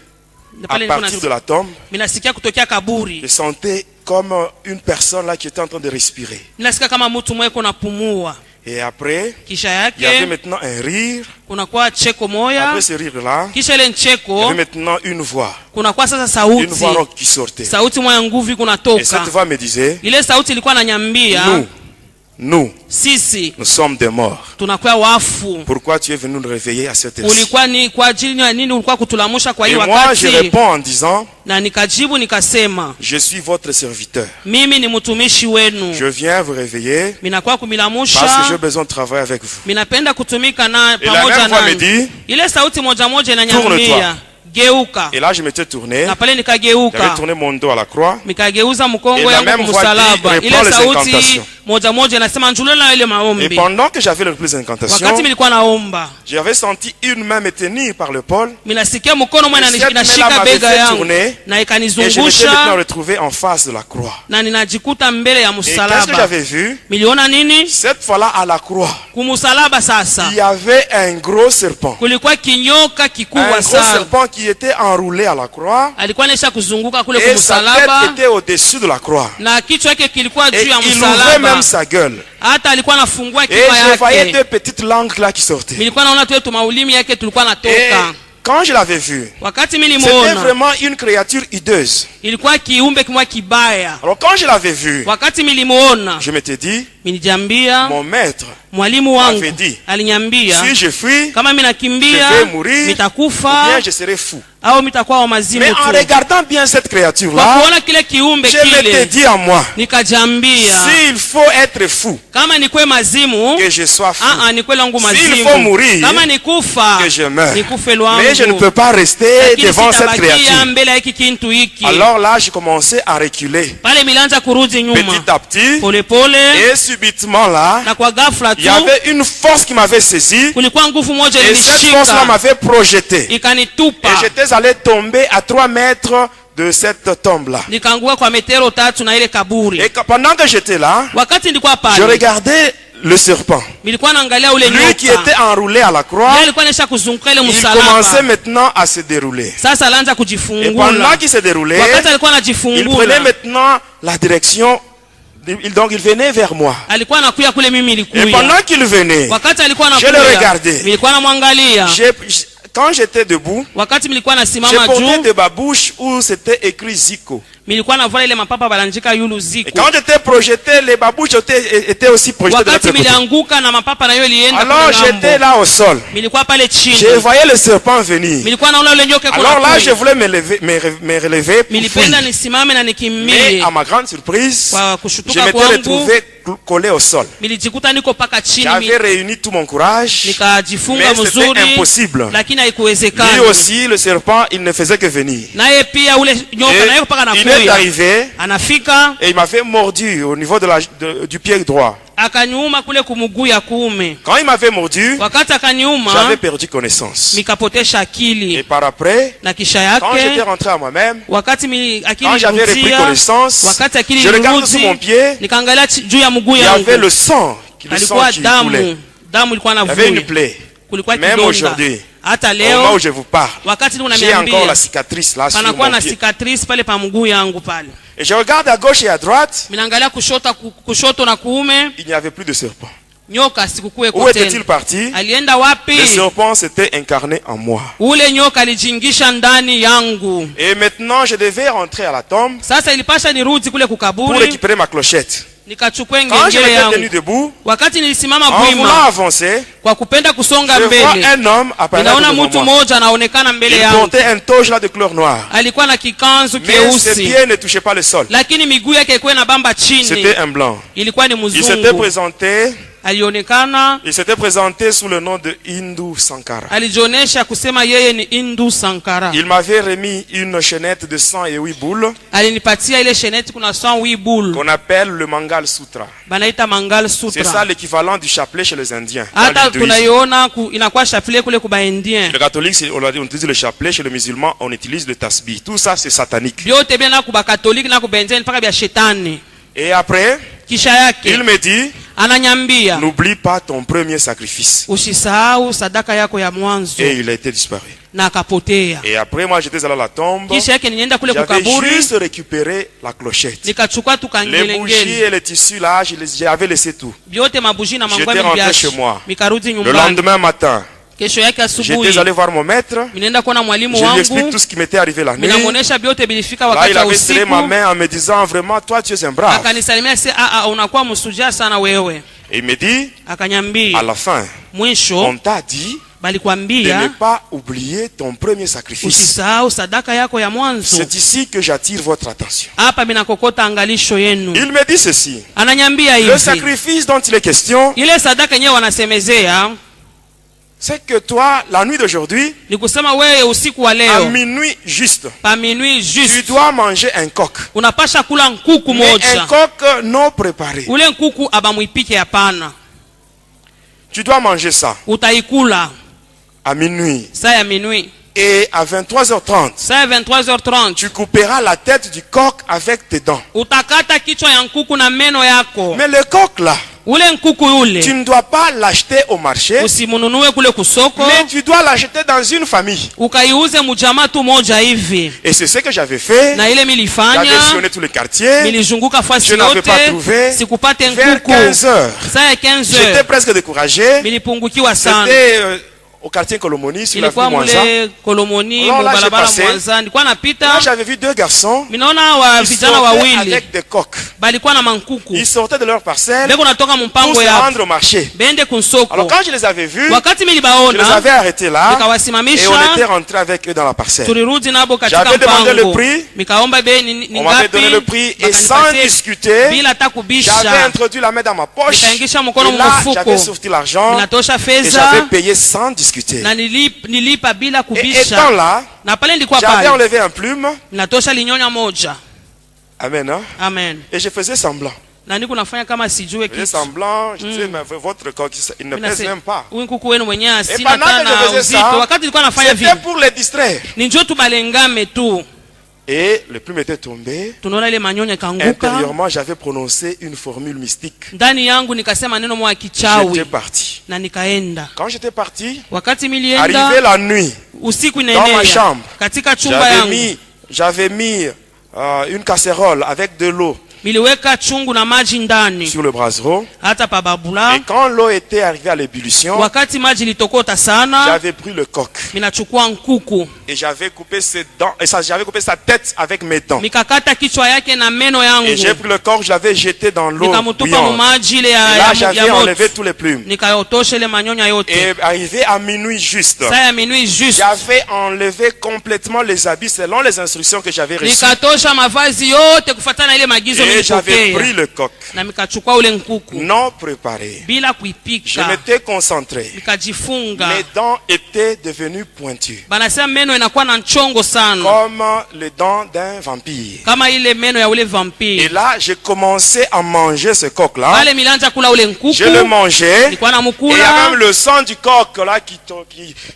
A: à
B: Pale
A: partir de la tombe,
B: minasikia kutokea kaburi,
A: je sentais comme une personne là qui était en train de respirer.
B: minasikia kama mtu mweko napumua.
A: Et après,
B: Kisha
A: il y avait
B: yake
A: maintenant un rire.
B: kunakuwa cheko moya.
A: Après ce rire-là,
B: Kisha ile
A: il y
B: ncheko
A: avait maintenant une voix.
B: kunakuwa sasa
A: Une voix
B: sauti.
A: rock qui sortait.
B: Sauti moya nguvu
A: Et cette
B: kunatoka.
A: voix me disait,
B: Ile sauti ilikuwa inaniambia
A: nous
B: sisi
A: sommes des morts.
B: tunakuwa wafu.
A: Pourquoi tu es venu nous réveiller à cette heure?
B: Ulikuwa ni kwa ajili ya nini ulikuwa kutulamusha kwa
A: Et
B: hii
A: moi, je
B: wakati?
A: réponds en disant,
B: Na nikajibu nikasema,
A: je suis votre serviteur.
B: mimi ni mtumishi wenu.
A: Je viens vous réveiller
B: Minakuwa
A: parce que
B: kumilamusha,
A: j'ai besoin de travailler avec vous.
B: minapenda kutumika na
A: Et la
B: pamoja
A: même voix me
B: nanyi.
A: dit,
B: Ile sauti moja moja
A: Tourne-toi.
B: inaniambia, geuka.
A: et là je m'étais tourné,
B: Na pale
A: j'avais
B: nikageuka.
A: tourné mon dos à la croix.
B: Nikageuza
A: Et
B: mkongo
A: la
B: yangu
A: même voix
B: kumsalaba.
A: dit,
B: Ile
A: reprends les
B: sauti
A: incantations.
B: moja moja inasema njulela ile
A: Et
B: maombi.
A: pendant que j'avais le plus d'incantations,
B: Wakati nilikuwa naomba,
A: j'avais senti une main me tenir par le pôle.
B: minasikia mkono mwana
A: Et cette main-là
B: inashika
A: m'avait
B: bega
A: fait
B: yangu
A: tourner.
B: na
A: Et je m'étais maintenant
B: ikanizungusha
A: retrouvé en face de la croix.
B: na ninajikuta mbele ya
A: Et qu'est-ce que
B: msalaba.
A: j'avais vu?
B: Miliona nini?
A: Cette fois-là à la croix,
B: Kumusalaba sasa.
A: il y avait un gros serpent.
B: Kulikuwa kinyoka
A: Un
B: kikubwa
A: gros
B: sana.
A: serpent qui était enroulé à la croix.
B: Alikuwa anaisha kuzunguka kule
A: Et sa
B: kumsalaba
A: tête était au-dessus de la croix.
B: na kichwa yake kilikuwa
A: Et
B: juu ya
A: il ouvrait
B: msalaba.
A: même sa gueule.
B: Hata alikuwa anafungua
A: Et
B: kinywa
A: je voyais
B: yake.
A: deux petites langues là qui sortaient.
B: Nilikuwa naona tu tumaulimi yake tulikuwa
A: Et
B: natoka.
A: quand je l'avais vu,
B: Wakati mimi
A: c'était
B: nimuona,
A: vraiment une créature hideuse.
B: ilikuwa kiumbe kimwa kibaya.
A: Alors quand je l'avais vu,
B: Wakati nilimuona,
A: je m'étais dit,
B: nilijiambia,
A: mon maître,
B: mwalimu wangu
A: m'avait dit,
B: aliniambia
A: si je fuis,
B: kama mimi
A: je
B: nakimbia
A: vais mourir, ou
B: nitakufa
A: bien je serai fou.
B: au mitakuwa wa mazimu
A: Mais en
B: tu.
A: regardant bien cette
B: Kwa
A: créature-là,
B: kuona kile kiumbe
A: je m'étais
B: kile
A: dit en moi,
B: nikajambia
A: s'il faut être fou,
B: kama nikwe mazimu
A: que je sois fou.
B: nikwe langu
A: S'il faut
B: mazimu,
A: mourir,
B: kama nikufa
A: que je meure.
B: nikufe lwangu,
A: Mais je ne peux pas rester
B: lakini
A: devant cette
B: sitabakia
A: créature.
B: mbele ya hiki kintu hiki.
A: Alors là, je commençais à reculer
B: Pale milianza kurudi nyuma
A: petit à petit.
B: pole pole,
A: Et subitement là,
B: na kwa ghafla
A: il
B: tu
A: y avait une force qui m'avait saisi.
B: kulikuwa nguvu moja
A: Et cette force-là
B: ilinishika
A: m'avait projeté.
B: ikanitupa,
A: Et j'étais allé tomber à 3 mètres de cette tombe-là.
B: nikaanguka kwa metero 3 na ile kaburi.
A: Et pendant que j'étais là,
B: Wakati nilikuwa
A: je
B: pale
A: regardais le serpent.
B: nilikuwa naangalia ule
A: Lui qui
B: nyoka,
A: était enroulé à la croix,
B: yeye alikuwa anaisha kuzunguka ile
A: il commençait
B: msalaba.
A: maintenant à se dérouler.
B: Sasa alianza
A: Et pendant
B: kujifungula.
A: qu'il se déroulait,
B: Wakati alikuwa
A: il
B: anajifungula,
A: prenait maintenant la direction. Donc il venait vers moi.
B: alikuwa anakuya kule mimi
A: Et
B: nilikuya.
A: pendant qu'il venait,
B: Wakati alikuwa
A: je le
B: anakuya,
A: regardais.
B: nilikuwa namwangalia.
A: Quand j'étais debout,
B: Wakati nilikuwa
A: je
B: nasimama
A: portais
B: juu,
A: de ma bouche où c'était écrit Zico.
B: nilikuwa navala ile mapapa balanjika yulu
A: Et
B: ziko.
A: quand j'étais projeté, les babouches étaient aussi projetées de l'autre
B: Wakati
A: côté.
B: milianguka na mapapa na yo ilienda
A: Alors
B: kule
A: j'étais
B: ngambo,
A: là au sol.
B: nilikuwa pale chini,
A: Je voyais le serpent venir.
B: nilikuwa naona ule nyoka
A: Alors là, je
B: kuna
A: voulais me relever pour
B: nilipenda
A: fuir.
B: nisimame na
A: Mais
B: nikimbie.
A: à ma grande surprise,
B: Kwa
A: je
B: kushutuka
A: m'étais
B: kwangu
A: retrouvé collé au sol.
B: nilijikuta niko paka chini,
A: J'avais réuni tout mon courage,
B: nikajifunga
A: mais c'était
B: mzuri,
A: impossible.
B: lakini
A: Lui
B: haikuwezekana.
A: aussi, le serpent, il ne faisait que venir.
B: Naye pia ule nyoka naye paka
A: Et il est
B: nakuya,
A: arrivé
B: anafika
A: et il m'avait mordu au niveau du pied droit.
B: akaniuma kule kumuguu ya kuume.
A: Quand il m'avait mordu,
B: Wakati akaniuma
A: j'avais perdu connaissance.
B: nikapotesha
A: Et
B: akili,
A: par après,
B: na kisha
A: quand j'étais
B: yake
A: rentré à moi-même,
B: wakati akili
A: quand j'avais repris
B: ilirudia,
A: connaissance,
B: wakati akili
A: je regardais sous mon
B: ilirudi,
A: pied,
B: nikaangalia juu ya mguu
A: il y avait
B: yangu,
A: le sang qui
B: alikuwa
A: coulait.
B: damu ilikuwa
A: Il y avait une
B: navuja,
A: plaie.
B: kulikuwa
A: Même
B: kidonda.
A: aujourd'hui,
B: Hata
A: au moment
B: leo
A: où je vous parle,
B: wakati
A: j'ai encore la
B: unaniambia
A: cicatrice là sur
B: panakuwa
A: mon
B: na
A: pied.
B: cicatrice pale pa mguu yangu pale.
A: Et je regarde à gauche et à droite,
B: Minaangalia kushoto na kuume,
A: il n'y avait plus de serpent.
B: nyoka sikukuwe
A: Où
B: kwa
A: était-il
B: tena.
A: parti?
B: Alienda wapi?
A: Le serpent s'était incarné en moi.
B: Ule nyoka alijingisha ndani yangu.
A: Et maintenant, je devais rentrer à la tombe
B: Sasa ilipasha nirudi kule
A: pour
B: kukaburi,
A: récupérer ma clochette.
B: nikachukua
A: Quand je
B: ngengele
A: m'étais tenu
B: yangu.
A: debout,
B: Wakati nilisimama
A: en voulant
B: bwima
A: avancer,
B: kwa kupenda kusonga
A: je vois
B: mbele,
A: un homme apparaître
B: ninaona
A: devant
B: mtu
A: moi.
B: mmoja anaonekana mbele
A: Il
B: yangu.
A: portait un toge là de couleur noire.
B: Alikuwa na kikanzu
A: Mais ses
B: keusi,
A: pieds ne touchaient pas le sol.
B: lakini miguu yake ilikuwa na bamba chini.
A: C'était un blanc.
B: Ilikuwa ni
A: Il s'était
B: mzungu.
A: présenté,
B: Alionekana,
A: sous le nom de Hindu Sankara.
B: alijionesha kusema yeye ni Hindu Sankara.
A: Il m'avait remis une chaînette de 108 boules
B: Alinipatia ile sheneti, kuna 108 boules
A: qu'on appelle le Mangal Sutra.
B: banaita Mangal
A: C'est ça
B: Sutra.
A: l'équivalent du chapelet chez les Indiens. dans
B: Hata
A: l'hindouisme.
B: tunaiona inakuwa chapelet kule kuba Indien.
A: Le catholique, on utilise le chapelet. Chez le musulman, on utilise le tasbih. Tout ça, c'est satanique.
B: Vyote bila kuba Katoliki na kuba Indien mpaka bya shetani.
A: Et après,
B: Kisha yake
A: il me dit,
B: ananyambia,
A: n'oublie pas ton premier sacrifice.
B: usisahau sadaka yako ya mwanzo.
A: Et il a été disparu.
B: Na akapotea.
A: Et après moi j'étais allé à la tombe.
B: Kisha yake nilienda kule
A: J'avais
B: kukaburi,
A: juste récupéré la clochette.
B: nikachukua tu
A: Les bougies
B: kangelengele
A: et les tissus là, j'avais laissé tout.
B: vyote, mabuji na mangwa
A: J'étais rentré
B: mibiashi,
A: chez moi.
B: mikarudi
A: Le
B: nyumbani.
A: lendemain matin,
B: Kesho yake asubuhi
A: j'étais allé voir mon maître.
B: ninaenda kuona mwalimu
A: Je lui explique
B: wangu,
A: tout ce qui m'était arrivé la nuit.
B: minamuonesha vyote bilifika
A: Là,
B: wakati
A: il
B: wa
A: avait serré ma
B: usiku.
A: main en me disant, vraiment, toi, tu es un brave.
B: Akanisalimia se unakuwa msujaa sana wewe.
A: Et il me dit, à
B: Akanyambia
A: la fin,
B: mwisho
A: on t'a dit de ne
B: balikwambia
A: pas oublier ton premier sacrifice.
B: usisahau sadaka yako ya mwanzo.
A: C'est ici que j'attire votre attention.
B: Hapa minakokota angalisho yenu.
A: Il me dit ceci.
B: Ananyambia
A: Le
B: hivi,
A: sacrifice dont il est question,
B: ile sadaka yenyewe wanasemezea
A: c'est que toi, la nuit d'aujourd'hui,
B: ni kusema wewe usiku wa
A: à
B: leo
A: minuit juste,
B: pa minuit
A: tu
B: juste
A: dois manger un coq.
B: unapasha kula nkuku
A: Mais un
B: moja.
A: coq non préparé.
B: Ule nkuku abamwipike hapana,
A: Tu dois manger ça
B: utaikula
A: à minuit.
B: saa ya minuit.
A: Et à 23h30,
B: Saa ya 23h30
A: tu couperas la tête du coq avec tes dents.
B: utakata kichwa ya nkuku na meno yako.
A: Mais le coq là,
B: Ule nkuku
A: tu
B: ule
A: ne dois pas l'acheter au marché,
B: usimununue kule kusoko,
A: mais tu dois l'acheter dans une famille.
B: ukaiuze mujama tu moja hivi.
A: Et c'est ce que j'avais fait.
B: Na ile
A: J'avais
B: milifanya,
A: sillonné tous les quartiers.
B: milizunguka fasi
A: Je n'avais pas
B: yote,
A: trouvé.
B: sikupate
A: Vers
B: nkuku.
A: 15 heures,
B: Saa ya 15
A: j'étais
B: heures
A: presque découragé.
B: milipungukiwa sana.
A: C'était au quartier Kolomoni, sur la
B: Ilikuwa
A: rue Mwanza.
B: mule Kolomoni,
A: Alors là, j'ai
B: mubarabara
A: passé.
B: Mwanza. Nilikuwa
A: Là,
B: napita,
A: j'avais vu deux garçons.
B: minaona wa
A: Ils
B: vijana
A: sortaient
B: wawili
A: avec des coqs.
B: balikuwa na mankuku,
A: Ils sortaient de leur parcelle
B: beko natoka
A: pour
B: mpango
A: se
B: ya
A: rendre au marché.
B: bende
A: Alors
B: kunsoko.
A: quand je les avais vus,
B: Wakati
A: je les
B: milibaona
A: avais arrêtés là et on était
B: nikawasimamisha,
A: rentré avec eux dans la parcelle.
B: tulirudi nabo katika
A: J'avais demandé le
B: mpango,
A: prix.
B: nikaomba bei ni
A: On m'avait donné le prix et sans
B: Bakanipatia
A: discuter,
B: bila hata
A: j'avais
B: kubisha,
A: introduit la main dans ma poche
B: nikaingisha
A: et
B: mkono
A: là
B: mfuko,
A: j'avais sorti l'argent
B: ninatosha
A: et
B: fedha
A: j'avais payé sans discuter.
B: na nilipa bila
A: Et étant
B: kubisha.
A: là,
B: Na pale nilikuwa
A: j'avais
B: pale
A: enlevé un plume.
B: natosha linyonya moja.
A: Amen. Hein?
B: Amen.
A: Et je faisais semblant.
B: Na niko nafanya kama sijue
A: Je faisais
B: kitu.
A: semblant, je disais, mais votre coq, il ne pèse même pas.
B: Huyu nkuku wenu mwenyewe
A: Et
B: asina
A: pendant que
B: tana
A: je faisais
B: uzito.
A: ça,
B: Wakati nilikuwa nafanya
A: c'était
B: vile,
A: pour les distraire.
B: ni njoo tubalengame tu.
A: Et le plume était tombé.
B: Tunaona ile manyonya kanguka.
A: Intérieurement, j'avais prononcé une formule mystique.
B: Ndani yangu nikasema neno moja kichawi
A: J'étais parti.
B: na nikaenda.
A: Quand j'étais parti,
B: Wakati
A: arrivé
B: milienda
A: la nuit,
B: usiku
A: dans ma
B: inaenea
A: chambre,
B: katika chumba yangu
A: j'avais mis une casserole avec de l'eau
B: miliweka chungu na maji ndani
A: sur le brasero.
B: hata pa babula.
A: Et quand l'eau était arrivée à l'ébullition,
B: Wakati maji litokota sana,
A: j'avais pris le coq
B: minachukua nkuku
A: et j'avais coupé ses dents, et j'avais coupé sa tête avec mes dents.
B: mikakata kichwa yake na meno
A: Et j'ai
B: yangu,
A: pris le coq, je l'avais jeté dans l'eau
B: nikamutupa
A: bouillante.
B: mumaji ile
A: Et là,
B: ya
A: j'avais
B: moto,
A: enlevé tous les plumes.
B: nikayotosha ile manyonya yote.
A: Et arrivé à minuit juste,
B: Saa ya minuit juste
A: j'avais enlevé complètement les habits selon les instructions que j'avais reçues.
B: nikatosha mavazi yote kufuatana ile magizo
A: Et j'avais
B: nilipokea,
A: pris le coq
B: na mikachukua ule nkuku
A: non préparé.
B: bila
A: Je
B: kuipika,
A: m'étais concentré.
B: nikajifunga.
A: Mes dents étaient devenues pointues,
B: Banasema meno inakuwa na nchongo sana
A: comme les dents d'un vampire.
B: kama ile meno ya ule
A: Et
B: vampire.
A: là, j'ai commencé à manger ce coq-là.
B: Pale milanja kula ule nkuku,
A: Je le mangeais.
B: nilikuwa
A: Et il y a
B: namukula,
A: même le sang du coq là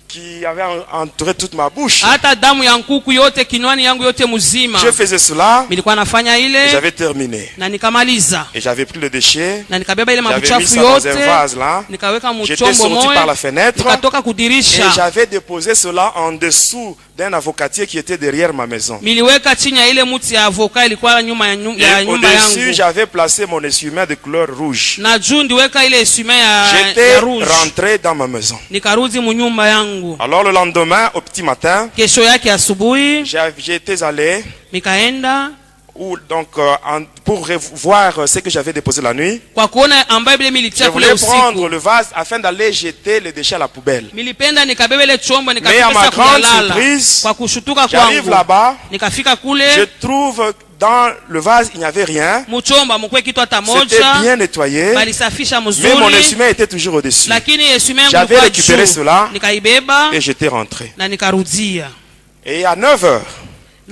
A: qui avait entouré toute ma bouche.
B: hata damu ya nkuku yote kinywani yangu yote mzima.
A: Je faisais cela,
B: Nilikuwa nafanya
A: et
B: ile
A: j'avais terminé.
B: na nikamaliza,
A: Et j'avais pris le déchet,
B: na nikabeba ile
A: j'avais mis
B: mabuchafu
A: ça dans un
B: yote
A: vase là.
B: nikaweka
A: J'étais
B: mchombo
A: sorti par la
B: moja,
A: fenêtre
B: nikatoka
A: et
B: kudirisha,
A: j'avais déposé cela en dessous d'un avocatier qui était derrière ma maison.
B: miliweka chini ya ile mti ya avoka ilikuwa nyuma ya
A: Et
B: nyumba
A: au-dessus,
B: yangu,
A: j'avais placé mon essuie-main de couleur rouge.
B: na juu ndiweka ile essuie ya
A: J'étais
B: rouge.
A: rentré dans ma maison.
B: Nikarudi munyumba yangu.
A: Alors le lendemain, au petit matin,
B: Kesho yake asubuhi
A: j'étais allé
B: nikaenda
A: donc, pour voir ce que j'avais déposé la nuit.
B: kwa kuona ambaye bile
A: Je
B: militia kule
A: voulais prendre
B: usiku.
A: le vase afin d'aller jeter les déchets à la poubelle.
B: Milipenda nikabeba ile chombo
A: Mais à ma
B: nikapesa
A: grande
B: kulala.
A: surprise,
B: Kwa kushutuka
A: j'arrive
B: kwangu
A: là-bas,
B: nikafika
A: je
B: kule
A: trouve dans le vase, il n'y avait rien.
B: mchomba mkwe kitu hata
A: C'était
B: moja,
A: bien nettoyé,
B: balisafisha
A: mais mon
B: mzuri,
A: essuie-main était toujours au-dessus.
B: lakini essuie yangu
A: J'avais
B: ilikuwa
A: récupéré
B: juu.
A: cela
B: Nikaibeba
A: et j'étais rentré.
B: na nikarudia.
A: Et à 9 heures,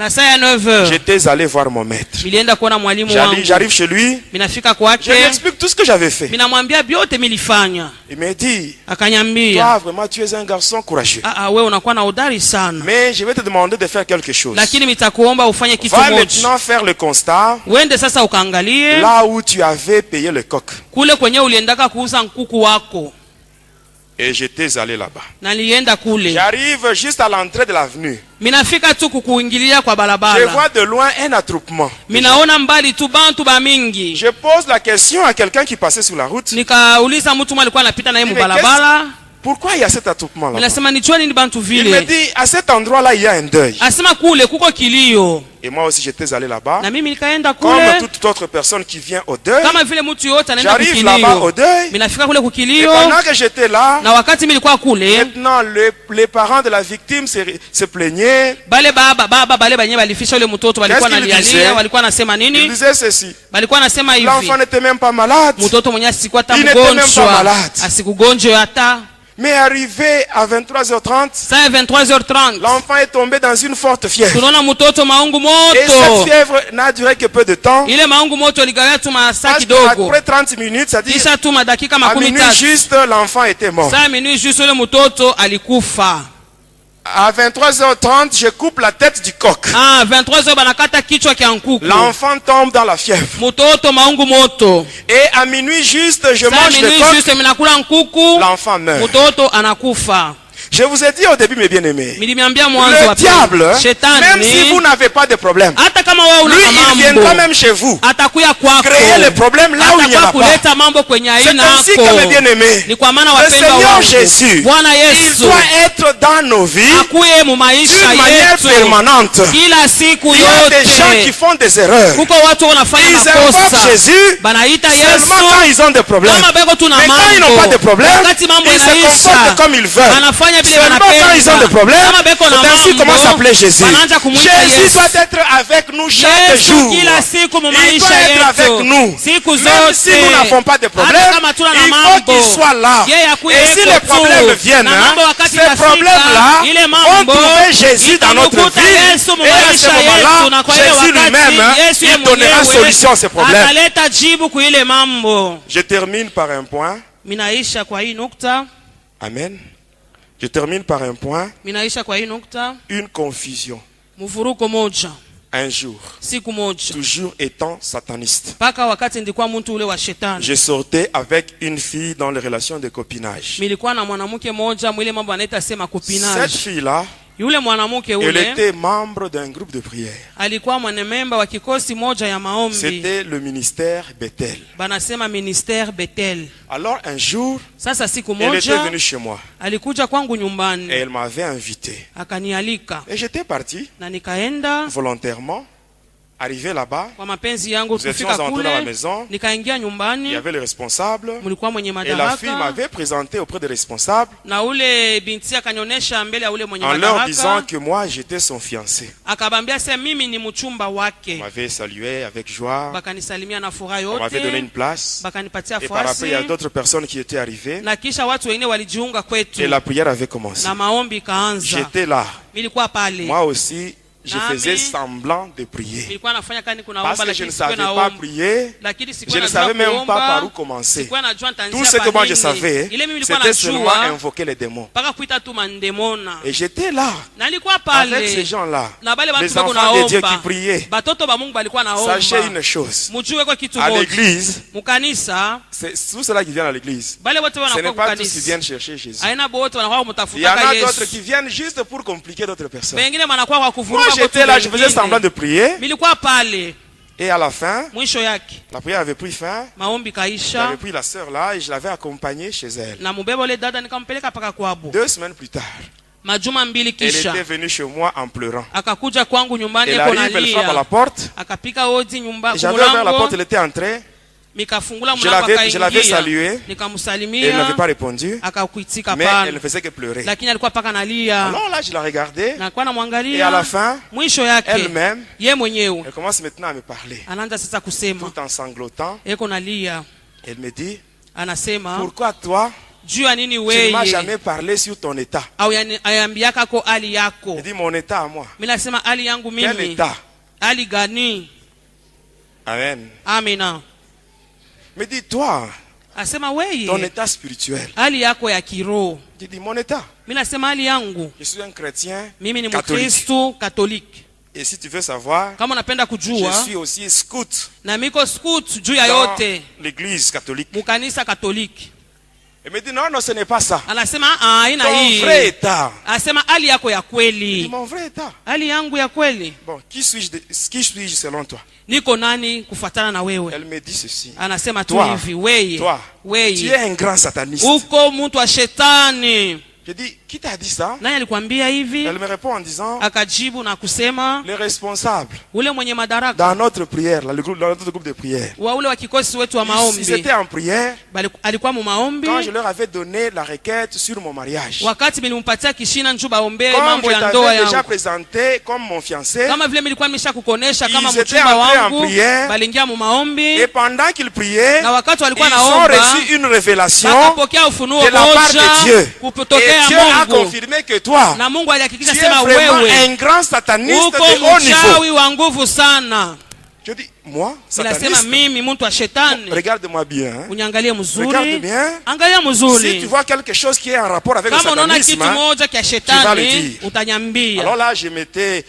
B: Na saa ya 9h.
A: J'étais allé voir mon maître.
B: Nilienda kuona mwalimu wangu.
A: J'arrive chez lui.
B: Minafika kwake.
A: Je lui explique tout ce que j'avais fait.
B: Minamwambia byote milifanya.
A: Il me dit,
B: Akanyambia,
A: toi vraiment tu es un garçon courageux.
B: wewe unakuwa na udari sana.
A: Mais je vais te demander de faire quelque chose.
B: Lakini mitakuomba ufanye kitu
A: Va
B: moja.
A: maintenant faire le constat.
B: Wende sasa ukaangalie
A: là où tu avais payé le coq.
B: Kule kwenye uliendaka kuuza nkuku wako.
A: Et j'étais allé là-bas.
B: Nalienda kule.
A: J'arrive juste à l'entrée de l'avenue.
B: Minafika tu kukuingilia kwa barabara.
A: Je vois de loin un attroupement.
B: Minaona mbali tu bantu ba mingi.
A: Je pose la question à quelqu'un qui passait sur la route.
B: Nikauliza mtu mmoja alikuwa anapita na yeye mbarabara.
A: Pourquoi il y a cet attroupement là?
B: Ninasema ni choni ni bantu vile.
A: Il me dit à cet endroit là il y a un deuil.
B: Asema kule kuko kilio.
A: Et moi aussi j'étais allé là-bas.
B: Na mimi nikaenda kule.
A: Comme toute autre personne qui vient au deuil.
B: Kama vile mtu yote anaenda
A: J'arrive
B: kukilio.
A: là-bas au deuil.
B: Minafika kule
A: Et
B: kukilio.
A: pendant que j'étais là,
B: Na wakati mimi nilikuwa kule.
A: maintenant les parents de la victime se plaignaient.
B: Bale baba bale banye balifisha yule mtoto walikuwa nalialia, walikuwa nasema
A: Ils
B: nini?
A: disaient ceci.
B: Balikuwa nasema hivi.
A: L'enfant n'était même pas malade.
B: Mtoto mwenye asikuwa hata
A: Il n'était même pas
B: mgonjwa.
A: malade.
B: Asikugonjwa hata.
A: Mais arrivé à 23h30,
B: Saa 23h30.
A: l'enfant est tombé dans une forte fièvre.
B: Tunaona mtoto maungu
A: Et cette
B: moto.
A: fièvre n'a duré que peu de temps.
B: Ile maungu moto ligawia tu masaa
A: Parce
B: kidogo.
A: qu'après 30 minutes, c'est-à-dire
B: Kisha tu madakika
A: à
B: makumi
A: minuit
B: tatu.
A: juste, l'enfant était mort.
B: Saa minui juste yule mtoto alikufa.
A: À 23h30, je coupe la tête du coq.
B: 23h banakata kichwa kya nkuku.
A: L'enfant tombe dans la fièvre.
B: Mtoto maungu moto.
A: Et à minuit juste, je
B: Saa
A: mange le
B: minui
A: coq.
B: juste minakula nkuku.
A: L'enfant meurt.
B: Mtoto anakufa.
A: Je vous ai dit au début, mes bien-aimés,
B: Nilimiambia mwanzo
A: le
B: wa
A: diable,
B: Shetani,
A: même si vous n'avez pas de problème,
B: hata kama wewe una
A: lui, il viendra
B: mambo
A: même chez vous,
B: atakuya kwako.
A: créer les problèmes là où il n'y en a
B: Atakuwa
A: pas.
B: kuleta mambo kwenye
A: C'est
B: aina
A: ainsi que, mes bien-aimés,
B: Ni kwa maana
A: le
B: wapendwa
A: Seigneur
B: wangu,
A: Jésus,
B: Bwana
A: il
B: Yesu
A: doit être dans nos vies
B: akuye mu maisha
A: d'une manière
B: yetu
A: permanente.
B: kila siku
A: Il y a des gens qui
B: yote.
A: font des erreurs.
B: Kuko watu wanafanya
A: Ils invoquent
B: makosa
A: Jésus
B: banaita
A: seulement quand
B: Yesu
A: ils ont des problèmes.
B: kama beko tuna
A: Mais quand ils n'ont pas de
B: mambo
A: problème,
B: wakati mambo
A: ils se
B: yanaisha
A: comportent comme ils veulent.
B: wanafanya vile
A: Seulement quand ils ont des problèmes,
B: kama beko na
A: c'est ainsi comment
B: mambo
A: s'appelait Jésus.
B: wanaanza kumuita
A: Jésus
B: Yesu.
A: doit être avec nous chaque
B: Yesu
A: jour.
B: kila siku mu
A: Il doit
B: maisha
A: être avec
B: yetu
A: nous.
B: siku
A: Même
B: zote
A: si nous n'avons pas de problème,
B: hata kama tuna na
A: il faut
B: mambo
A: qu'il soit là.
B: yeye akuye
A: Et si
B: yuko
A: les
B: tu.
A: problèmes viennent,
B: Na mambo wakati
A: ces
B: itafika,
A: problèmes-là
B: ile
A: vont
B: mambo
A: trouver Jésus dans notre
B: itamkuta
A: vie.
B: Yesu mu
A: Et à ce
B: maisha
A: moment-là,
B: yetu, na kwa ile
A: Jésus
B: wakati,
A: lui-même,
B: Yesu yeye
A: il donnera
B: mwenyewe
A: solution à ces problèmes.
B: ataleta jibu kwa ile mambo.
A: Je termine par un point.
B: Minaisha kwa hii nukta.
A: Amen. Je termine par un point.
B: Minaisha kwa hii nukta.
A: Une confusion.
B: Mvuruko moja.
A: Un jour.
B: Siku moja.
A: Toujours étant sataniste.
B: Paka wakati ndikuwa mtu ule wa shetani.
A: Je sortais avec une fille dans les relations de copinage.
B: Milikuwa na mwanamke moja mwile mambo anaita sema kupinage.
A: Cette fille-là,
B: Yule mwanamke
A: elle
B: ule
A: était membre d'un groupe de prière.
B: alikuwa mwanamemba wa kikosi moja ya maombi.
A: C'était le ministère Bethel.
B: Banasema ministère Bethel.
A: Alors un jour,
B: Sasa siku
A: elle était
B: moja
A: venue chez moi
B: alikuja kwangu
A: et
B: nyumbani
A: elle m'avait invité.
B: akanialika
A: Et j'étais parti
B: na nikaenda
A: volontairement. Arrivé là-bas,
B: kwa mapenzi yangu.
A: nous étions
B: Kufika
A: entrés dans la
B: kule
A: maison.
B: nikaingia
A: Il y
B: nyumbani,
A: avait le responsable.
B: mlikuwa mwenye
A: Et la fille
B: madaraka
A: m'avait présenté auprès des responsables
B: na ule binti akanionyesha mbele ya ule mwenye
A: en leur disant
B: madaraka,
A: que moi j'étais son fiancé.
B: akabambia sema mimi ni mchumba
A: On
B: wake.
A: m'avait salué avec joie.
B: Bakanisalimia na furaha
A: On m'avait donné
B: yote,
A: une place.
B: bakanipatia
A: Et par après, il y a
B: fasi,
A: d'autres personnes qui étaient arrivées.
B: na kisha watu wengine walijiunga kwetu
A: Et la prière avait commencé.
B: na maombi ikaanza.
A: J'étais là.
B: Nilikuwa pale,
A: Moi aussi, je
B: Nami,
A: faisais semblant de prier.
B: nilikuwa nafanya kani kuna
A: Parce
B: omba,
A: que je ne
B: lakini sikuwa
A: savais pas
B: naomba,
A: prier.
B: lakini
A: Je
B: sikuwa
A: ne savais
B: najua
A: même pas par où
B: kuomba,
A: commencer.
B: sikuwa najua nitaanzia
A: Tout ce que
B: pa
A: moi je
B: nini.
A: savais,
B: Ile mimi nilikuwa
A: c'était seulement
B: najua
A: invoquer les démons.
B: mpaka kuita tu mandemona,
A: Et j'étais là,
B: na nilikuwa
A: avec ces
B: pale
A: gens-là,
B: na bale
A: les
B: watu bako
A: enfants de Dieu qui
B: naomba,
A: priaient.
B: batoto ba Mungu balikuwa
A: Sachez
B: naomba.
A: une chose,
B: Mujue kwa kitu
A: à
B: moja,
A: l'église,
B: mukanisa
A: c'est tous ceux-là qui viennent à l'église.
B: bale wote
A: Ce n'est
B: wanakuwa
A: pas tous qui
B: kukanisa,
A: viennent chercher Jésus.
B: aina bote wanakuwa
A: Il y en
B: mtafutaka
A: a d'autres
B: Yesu,
A: qui viennent juste pour compliquer d'autres personnes.
B: wengine wanakuwa kwa
A: Moi
B: kuvuruga.
A: j'étais là, je faisais semblant de prier.
B: Nilikuwa pale,
A: Et à la fin,
B: mwisho yake
A: la prière avait pris fin.
B: maombi kaisha,
A: J'avais pris la sœur là et je l'avais accompagnée chez elle.
B: na mubeba ule dada nikampeleka paka kwabo.
A: 2 semaines plus tard,
B: Majuma mbili
A: elle
B: kisha
A: était venue chez moi en pleurant.
B: akakuja kwangu nyumbani,
A: Elle
B: eko
A: arrive, elle frappe à la
B: nalia,
A: porte.
B: akapika hodi nyumba
A: J'avais ouvert la porte,
B: mlango,
A: elle était entrée.
B: mikafungula
A: Je
B: mlango,
A: l'avais
B: akaingia,
A: saluée. Elle n'avait
B: nikamsalimia,
A: pas répondu.
B: akakuitika
A: Mais elle ne
B: pana,
A: faisait que pleurer.
B: lakini alikuwa paka nalia.
A: Alors là, je la regardais.
B: Nakuwa
A: Et à la
B: namwangalia,
A: fin,
B: mwisho yake
A: elle-même,
B: ye mwenyewe
A: elle commence maintenant à me parler.
B: anaanza sasa kusema,
A: Tout en sanglotant,
B: eko nalia,
A: elle me dit,
B: anasema
A: pourquoi toi,
B: juu ya nini
A: Tu ne m'as
B: wewe
A: jamais parlé sur ton état.
B: au ayambiaka ko hali yako.
A: Il dit mon état à moi.
B: Mimi nasema hali yangu
A: Quel
B: mimi.
A: état?
B: Hali gani?
A: Amen.
B: Amina.
A: Mais dis toi,
B: Asema
A: ton
B: wewe
A: état spirituel.
B: hali yako ya kiroho.
A: Tu dis mon état.
B: Mimi nasema hali yangu
A: Je suis un chrétien
B: mimi ni
A: catholique.
B: Mkristo Katoliki.
A: Et si tu veux savoir,
B: Kama unapenda
A: je
B: kujua
A: suis aussi scout
B: na miko scout juu ya
A: dans
B: yote
A: l'église catholique.
B: mukanisa Katoliki.
A: Il me dit non, non, ce n'est pas ça.
B: Anasema ina
A: Ton
B: hii.
A: vrai état.
B: Asema hali yako ya
A: Il dit
B: kweli.
A: mon vrai état.
B: Hali yangu ya kweli.
A: Bon, qui suis-je selon toi?
B: Niko nani kufuatana na wewe?
A: Elle me dit ceci.
B: Anasema tu
A: Toi,
B: hivi, wewe.
A: toi, tu
B: Wewe.
A: es un grand sataniste.
B: Uko mtu wa shetani.
A: Je dis, qui t'a dit ça?
B: Nani alikwambia hivi?
A: Elle me répond en disant,
B: Akajibu na kusema
A: les responsables
B: ule mwenye madaraka
A: dans notre prière, dans notre groupe de prière.
B: wa ule wa kikosi wetu wa
A: Ils
B: maombi
A: étaient en prière
B: alikuwa mu maombi
A: quand je leur avais donné la requête sur mon mariage.
B: wakati nilimpatia kishina njoo baombe
A: Comme
B: mambo
A: je
B: ya ndoa
A: t'avais déjà
B: yangu.
A: présenté comme mon fiancé,
B: Kama vile nilikuwa nimeshakukonesha kama
A: Ils étaient
B: mchumba
A: entrés en
B: wangu,
A: prière.
B: balingia mu maombi
A: et pendant qu'ils priaient,
B: na wakati
A: ils
B: walikuwa
A: ont
B: naomba
A: reçu une révélation
B: wakapokea ufunuo
A: de la part
B: moja
A: de Dieu. Et
B: kutokea
A: Dieu a
B: Mungu.
A: confirmé que toi,
B: Na Mungu alihakikisha
A: tu es
B: sema
A: vraiment
B: wewe
A: un grand sataniste
B: uko
A: de haut niveau.
B: mchawi wa nguvu sana.
A: Je dis, moi,
B: Ninasema
A: sataniste?
B: mimi mtu wa shetani.
A: Regarde-moi bien. Hein.
B: Unyangalie
A: Regarde
B: mzuri.
A: bien.
B: Angalia
A: Si tu
B: mzuri.
A: vois quelque chose qui est en rapport avec le
B: Kama unaona kitu
A: satanisme, hein,
B: moja kia
A: vas le
B: shetani
A: dire.
B: utanyambia.
A: alors là, je m'étais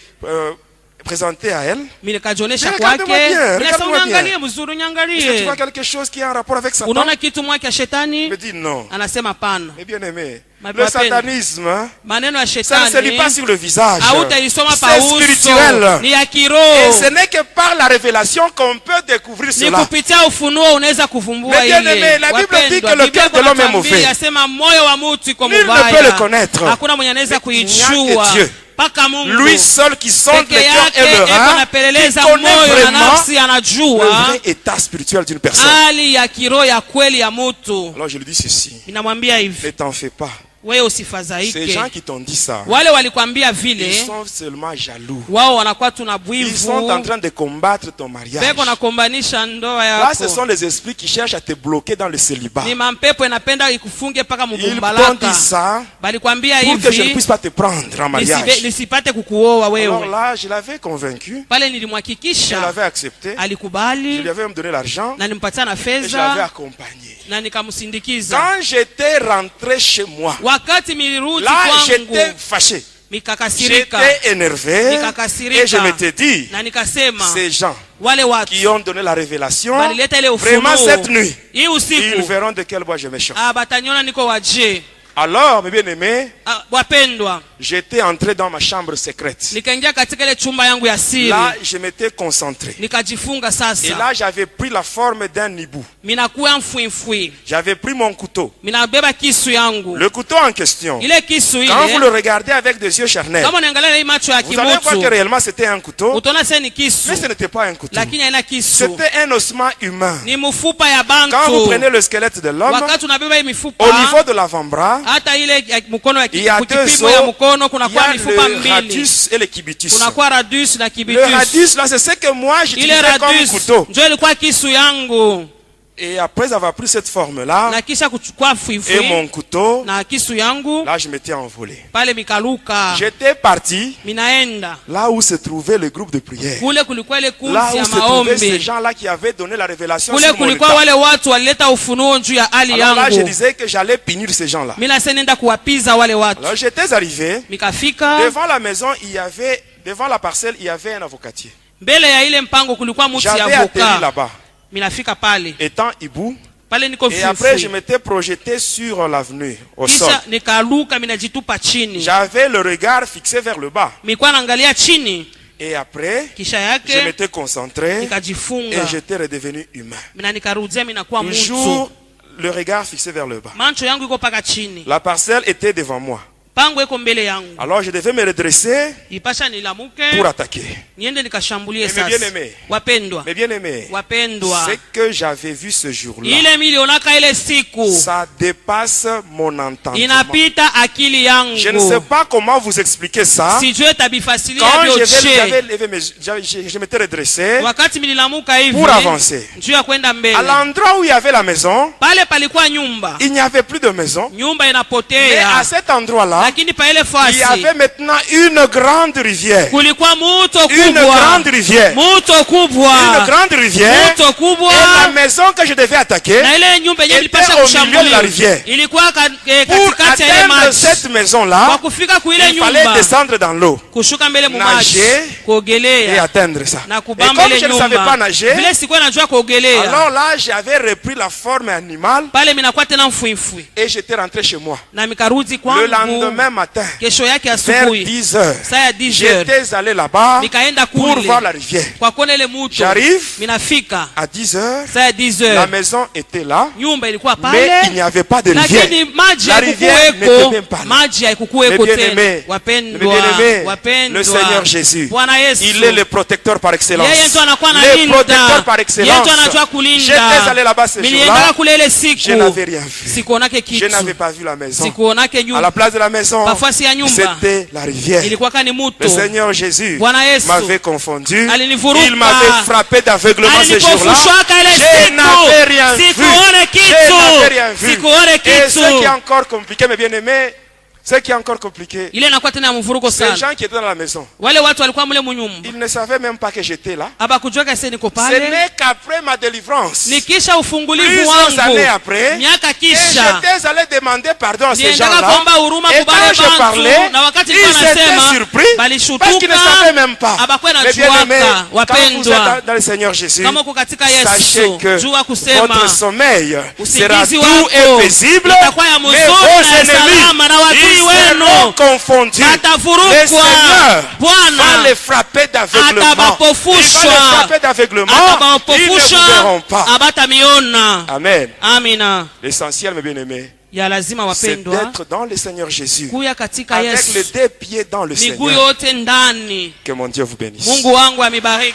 A: présenté à elle.
B: Mimi nikajionyesha
A: Mais
B: kwake.
A: regarde-moi bien,
B: Ninasema
A: regarde-moi bien.
B: unyangalie mzuri,
A: Est-ce que tu
B: unyangalie.
A: vois quelque chose qui est en rapport avec Satan?
B: Unaona kitu moja kia
A: Il
B: shetani?
A: me dit non.
B: Anasema pana.
A: Mais bien aimé,
B: Ma
A: le
B: peine.
A: satanisme, hein,
B: Maneno ya
A: ça ne se lit pas
B: shetani
A: sur le visage.
B: hautaisoma pa
A: C'est
B: uso.
A: spirituel.
B: Ni ya
A: Et
B: kiroho.
A: ce n'est que par la révélation qu'on peut découvrir
B: Ni
A: cela.
B: kupitia ufunuo unaweza kuvumbua
A: Mais bien
B: ile.
A: aimé, la Bible dit que le
B: Biblia
A: cœur de l'homme est
B: inatuambia,
A: mauvais.
B: Yasema moyo wa mtu iko
A: Nul ne
B: mubaya.
A: peut le connaître.
B: Hakuna mwenye anaweza
A: Mais il n'y a que
B: kuijua.
A: Dieu.
B: Paka Mungu.
A: Lui seul qui sonde
B: Peke
A: le cœur
B: yake
A: et le
B: eko
A: rein, qui
B: anapeleleza
A: connaît
B: moyo na
A: vraiment
B: nafsi,
A: le
B: anajua
A: vrai état spirituel d'une personne.
B: hali ya kiroho ya kweli ya mtu.
A: Alors je lui dis ceci,
B: Ninamwambia hivi,
A: ne t'en fais pas.
B: wewe
A: Ces
B: usifadhaike.
A: gens qui t'ont dit ça,
B: Wale walikwambia
A: ils
B: vile,
A: sont seulement jaloux.
B: wao wanakuwa tuna
A: Ils sont en
B: bwivu.
A: train de combattre ton mariage.
B: Beko nakombanisha ndoa
A: Là, ce
B: yako.
A: sont les esprits qui cherchent à te bloquer dans le célibat.
B: Ni mampepo inapenda ikufunge paka
A: Ils t'ont
B: mubumbalaka.
A: dit ça
B: Balikwambia
A: pour que je ne
B: hivi
A: puisse pas te prendre en mariage.
B: nisipate kukuoa
A: Alors
B: wewe.
A: là, je l'avais convaincu,
B: Pale
A: je
B: nilimhakikisha
A: l'avais accepté, je
B: alikubali
A: lui avais même donné l'argent
B: na nimpatia na
A: et je l'avais
B: fedha
A: accompagné.
B: na nikamsindikiza.
A: Quand j'étais rentré chez moi,
B: Wakati milirudi
A: là, j'étais
B: kwangu
A: fâché.
B: mikakasirika
A: J'étais énervé
B: Nikakasirika.
A: et je m'étais dit,
B: na nikasema
A: ces gens
B: wale watu
A: qui ont donné la révélation,
B: balileta ile
A: vraiment cette
B: ufunuo
A: nuit,
B: hii
A: ils
B: usiku
A: verront de quel bois je me chauffe.
B: batanyona niko waje.
A: Alors, mes bien-aimés,
B: Wapendwa,
A: j'étais entré dans ma chambre secrète.
B: nikaingia katika ile chumba yangu ya siri,
A: Là, je m'étais concentré.
B: nikajifunga
A: Et
B: sasa.
A: là, j'avais pris la forme d'un hibou.
B: Minakuwa mfwimfwi,
A: J'avais pris mon couteau.
B: minabeba kisu yangu.
A: Le couteau en question,
B: Ile kisu
A: quand vous
B: ile
A: le regardez avec des yeux charnels,
B: kama unaangalia hii macho ya
A: vous allez voir que
B: kimutu
A: réellement c'était un couteau,
B: utaona sasa ni kisu,
A: mais ce n'était pas un couteau.
B: lakini haina kisu,
A: C'était un ossement humain.
B: ni mfupa ya
A: Quand vous
B: bantu.
A: prenez le squelette de l'homme,
B: Wakati unabeba hii mifupa
A: au niveau de l'avant-bras,
B: hata ile ya mkono ya
A: il y a deux
B: kipimo
A: os,
B: ya mkono
A: il y
B: kunakuwa
A: a
B: mifupa
A: le
B: mbili,
A: radius et le cubitus.
B: kunakuwa radius na
A: Le
B: kibitus.
A: radius, là, c'est ce que moi
B: Ile
A: j'utilisais comme
B: radius
A: couteau.
B: ndio ilikuwa kisu yangu,
A: Et après avoir pris cette forme-là,
B: na kisha kuchukua
A: et
B: fwifwi
A: mon couteau,
B: na kisu yangu
A: là, je m'étais envolé.
B: pale mikaluka.
A: J'étais parti
B: Minaenda
A: là où se trouvait le groupe de prière.
B: kule, kulikuwa ile
A: Là
B: kundi
A: où
B: ya
A: se trouvaient ces
B: maombi
A: gens-là qui avaient donné la révélation
B: kule,
A: sur mon
B: kulikuwa
A: état.
B: wale watu walileta ufunuo juu ya hali
A: Alors là, je
B: yangu.
A: disais que j'allais punir ces gens-là.
B: Mimi nasema nenda kuwapiza wale watu.
A: Alors j'étais arrivé.
B: Mikafika
A: Devant la maison, il y avait, devant la parcelle, il y avait un avocatier.
B: mbele ya ile mpango, kulikuwa mti ya
A: J'avais atterri
B: avoka.
A: là-bas,
B: Minafika pale
A: étant hibou.
B: pale, niko
A: Et après, je
B: fufui,
A: m'étais projeté sur l'avenue, au sol.
B: kisha nikaluka, minajitupa chini,
A: J'avais le regard fixé vers le bas.
B: nilikuwa naangalia chini,
A: Et après,
B: kisha
A: je
B: yake
A: m'étais concentré et
B: nikajifunga,
A: j'étais redevenu humain.
B: mina nikarudia, minakuwa mtu,
A: Toujours le regard fixé vers le bas.
B: mancho yangu iko paka chini.
A: La parcelle était devant moi.
B: pango eko mbele yangu.
A: Alors je devais me redresser
B: Ipasha nilamuke
A: pour attaquer.
B: niende nikashambulie
A: Mais
B: sasa.
A: bien-aimés,
B: Wapendwa,
A: mais bien aimé,
B: wapendwa,
A: ce que j'avais vu ce jour-là,
B: ile milionaka ile siku
A: ça dépasse mon entendement.
B: inapita akili yangu.
A: Je ne sais pas comment vous expliquer ça.
B: Sijue tabifasilia
A: Quand
B: vyote.
A: je m'étais redressé
B: Wakati mililamuka hivi
A: pour avancer.
B: njuu ya kwenda mbele,
A: À l'endroit où il y avait la maison,
B: pale palikuwa nyumba,
A: il n'y avait plus de maison.
B: nyumba
A: Mais
B: inapotea,
A: à cet endroit-là,
B: lakini pa ile
A: il y
B: fasi
A: avait maintenant une grande rivière.
B: kulikuwa muto
A: Une
B: kubwa,
A: grande rivière.
B: muto
A: Une
B: kubwa,
A: grande rivière.
B: muto kubwa.
A: Et la maison que je devais attaquer,
B: Na ile nyumba yenyewe
A: était
B: ilipasha
A: au milieu de la
B: kushambulia
A: rivière.
B: ilikuwa
A: pour
B: katikati ya ile
A: atteindre
B: maji.
A: cette
B: Kwa
A: maison-là,
B: kufika kuile
A: il fallait
B: nyumba,
A: descendre dans l'eau
B: kushuka mbele mu maji,
A: nager et
B: kuogelea
A: atteindre ça.
B: na
A: Et
B: kubamba
A: comme
B: ile
A: je ne savais pas
B: nyumba.
A: nager,
B: Vile sikuwa najua kuogelea,
A: alors là, j'avais repris la forme animale
B: pale minakuwa tena mfuifui
A: et j'étais rentré chez moi.
B: na mikarudi
A: Le
B: kwangu.
A: lendemain matin,
B: Kesho yake
A: vers
B: asubuhi
A: 10 heures,
B: saa ya 10 heures
A: j'étais allé là-bas
B: nikaenda
A: pour
B: kule
A: voir la rivière.
B: kwa kuona ile muto.
A: J'arrive
B: Minafika
A: à 10 heures,
B: saa ya 10
A: la
B: heures,
A: maison était là,
B: nyumba ilikuwa
A: mais il
B: pale,
A: n'y avait pas de rivière.
B: lakini maji
A: La rivière n'était
B: haikukuweko,
A: même pas là.
B: maji
A: Mais
B: haikukuweko
A: bien
B: tena.
A: aimé,
B: Wapendwa,
A: le
B: wapendwa,
A: Seigneur Jésus,
B: Bwana Yesu,
A: il est le protecteur par excellence.
B: yeye ndo anakuwa
A: Le
B: analinda,
A: protecteur par
B: yeye
A: excellence.
B: ndo anajua kulinda.
A: J'étais allé là-bas ce
B: Niliendaka
A: jour-là,
B: kule ile
A: je
B: siku,
A: n'avais rien vu.
B: sikuonake
A: Je
B: kitu,
A: n'avais pas vu la maison.
B: sikuonake
A: À la
B: nyumba,
A: place de la maison,
B: pafasi ya nyumba
A: c'était la rivière.
B: ilikuwa kani
A: Le
B: muto.
A: Seigneur Jésus
B: Bwana Yesu
A: m'avait confondu.
B: alinivuruga,
A: Il m'avait frappé d'aveuglement ce jour-là.
B: alinipofushwaka ile
A: Je n'avais
B: siku,
A: rien vu.
B: sikuone
A: Je n'avais
B: kitu,
A: rien vu.
B: sikuone
A: Et ce qui est
B: kitu.
A: encore compliqué, mes bien-aimés, ce qui est encore compliqué,
B: Ile inakuwa tena ya mvurugo
A: ces
B: sana.
A: gens qui étaient dans la maison,
B: Wale watu walikuwa mule munyumba,
A: ils ne savaient même pas que j'étais là.
B: abakujua kase niko
A: Ce
B: pale,
A: n'est qu'après ma délivrance,
B: nikisha ufungulivu
A: plusieurs années
B: wangu
A: après,
B: miaka
A: et
B: kisha
A: j'étais allé demander pardon à ces
B: niendaka
A: gens-là.
B: kuomba huruma
A: Et
B: kubale
A: quand je parlais,
B: bantu, na wakati
A: ils
B: nilikuwa
A: étaient
B: nasema
A: surpris parce
B: balishutuka,
A: qu'ils ne savaient même pas.
B: abakwe
A: Mais bien aimés,
B: najuaka.
A: quand vous êtes
B: Wapendwa,
A: dans le Seigneur Jésus,
B: kama uko katika
A: sachez
B: Yesu,
A: que
B: jua kusema
A: votre sommeil sera
B: usingizi
A: doux
B: wako
A: et paisible,
B: itakuwa ya
A: mais
B: mzuri
A: vos
B: na ya
A: ennemis,
B: salama, na wadui
A: ils seront
B: wenu
A: confondus. Le
B: batavurukwa.
A: Seigneur va
B: Bwana
A: les frapper d'aveuglement. Il va
B: atabapofusha,
A: les frapper d'aveuglement. Ils ne
B: atabapofusha,
A: vous verront pas.
B: abatamiona.
A: Amen.
B: Amina.
A: L'essentiel, mes bien-aimés,
B: Ya lazima
A: c'est
B: wapendwa
A: d'être dans le Seigneur Jésus,
B: kuya katika
A: avec les
B: Yesu,
A: deux pieds dans le
B: miguu
A: Seigneur.
B: yote ndani.
A: Que mon Dieu vous bénisse.
B: Mungu wangu amibariki.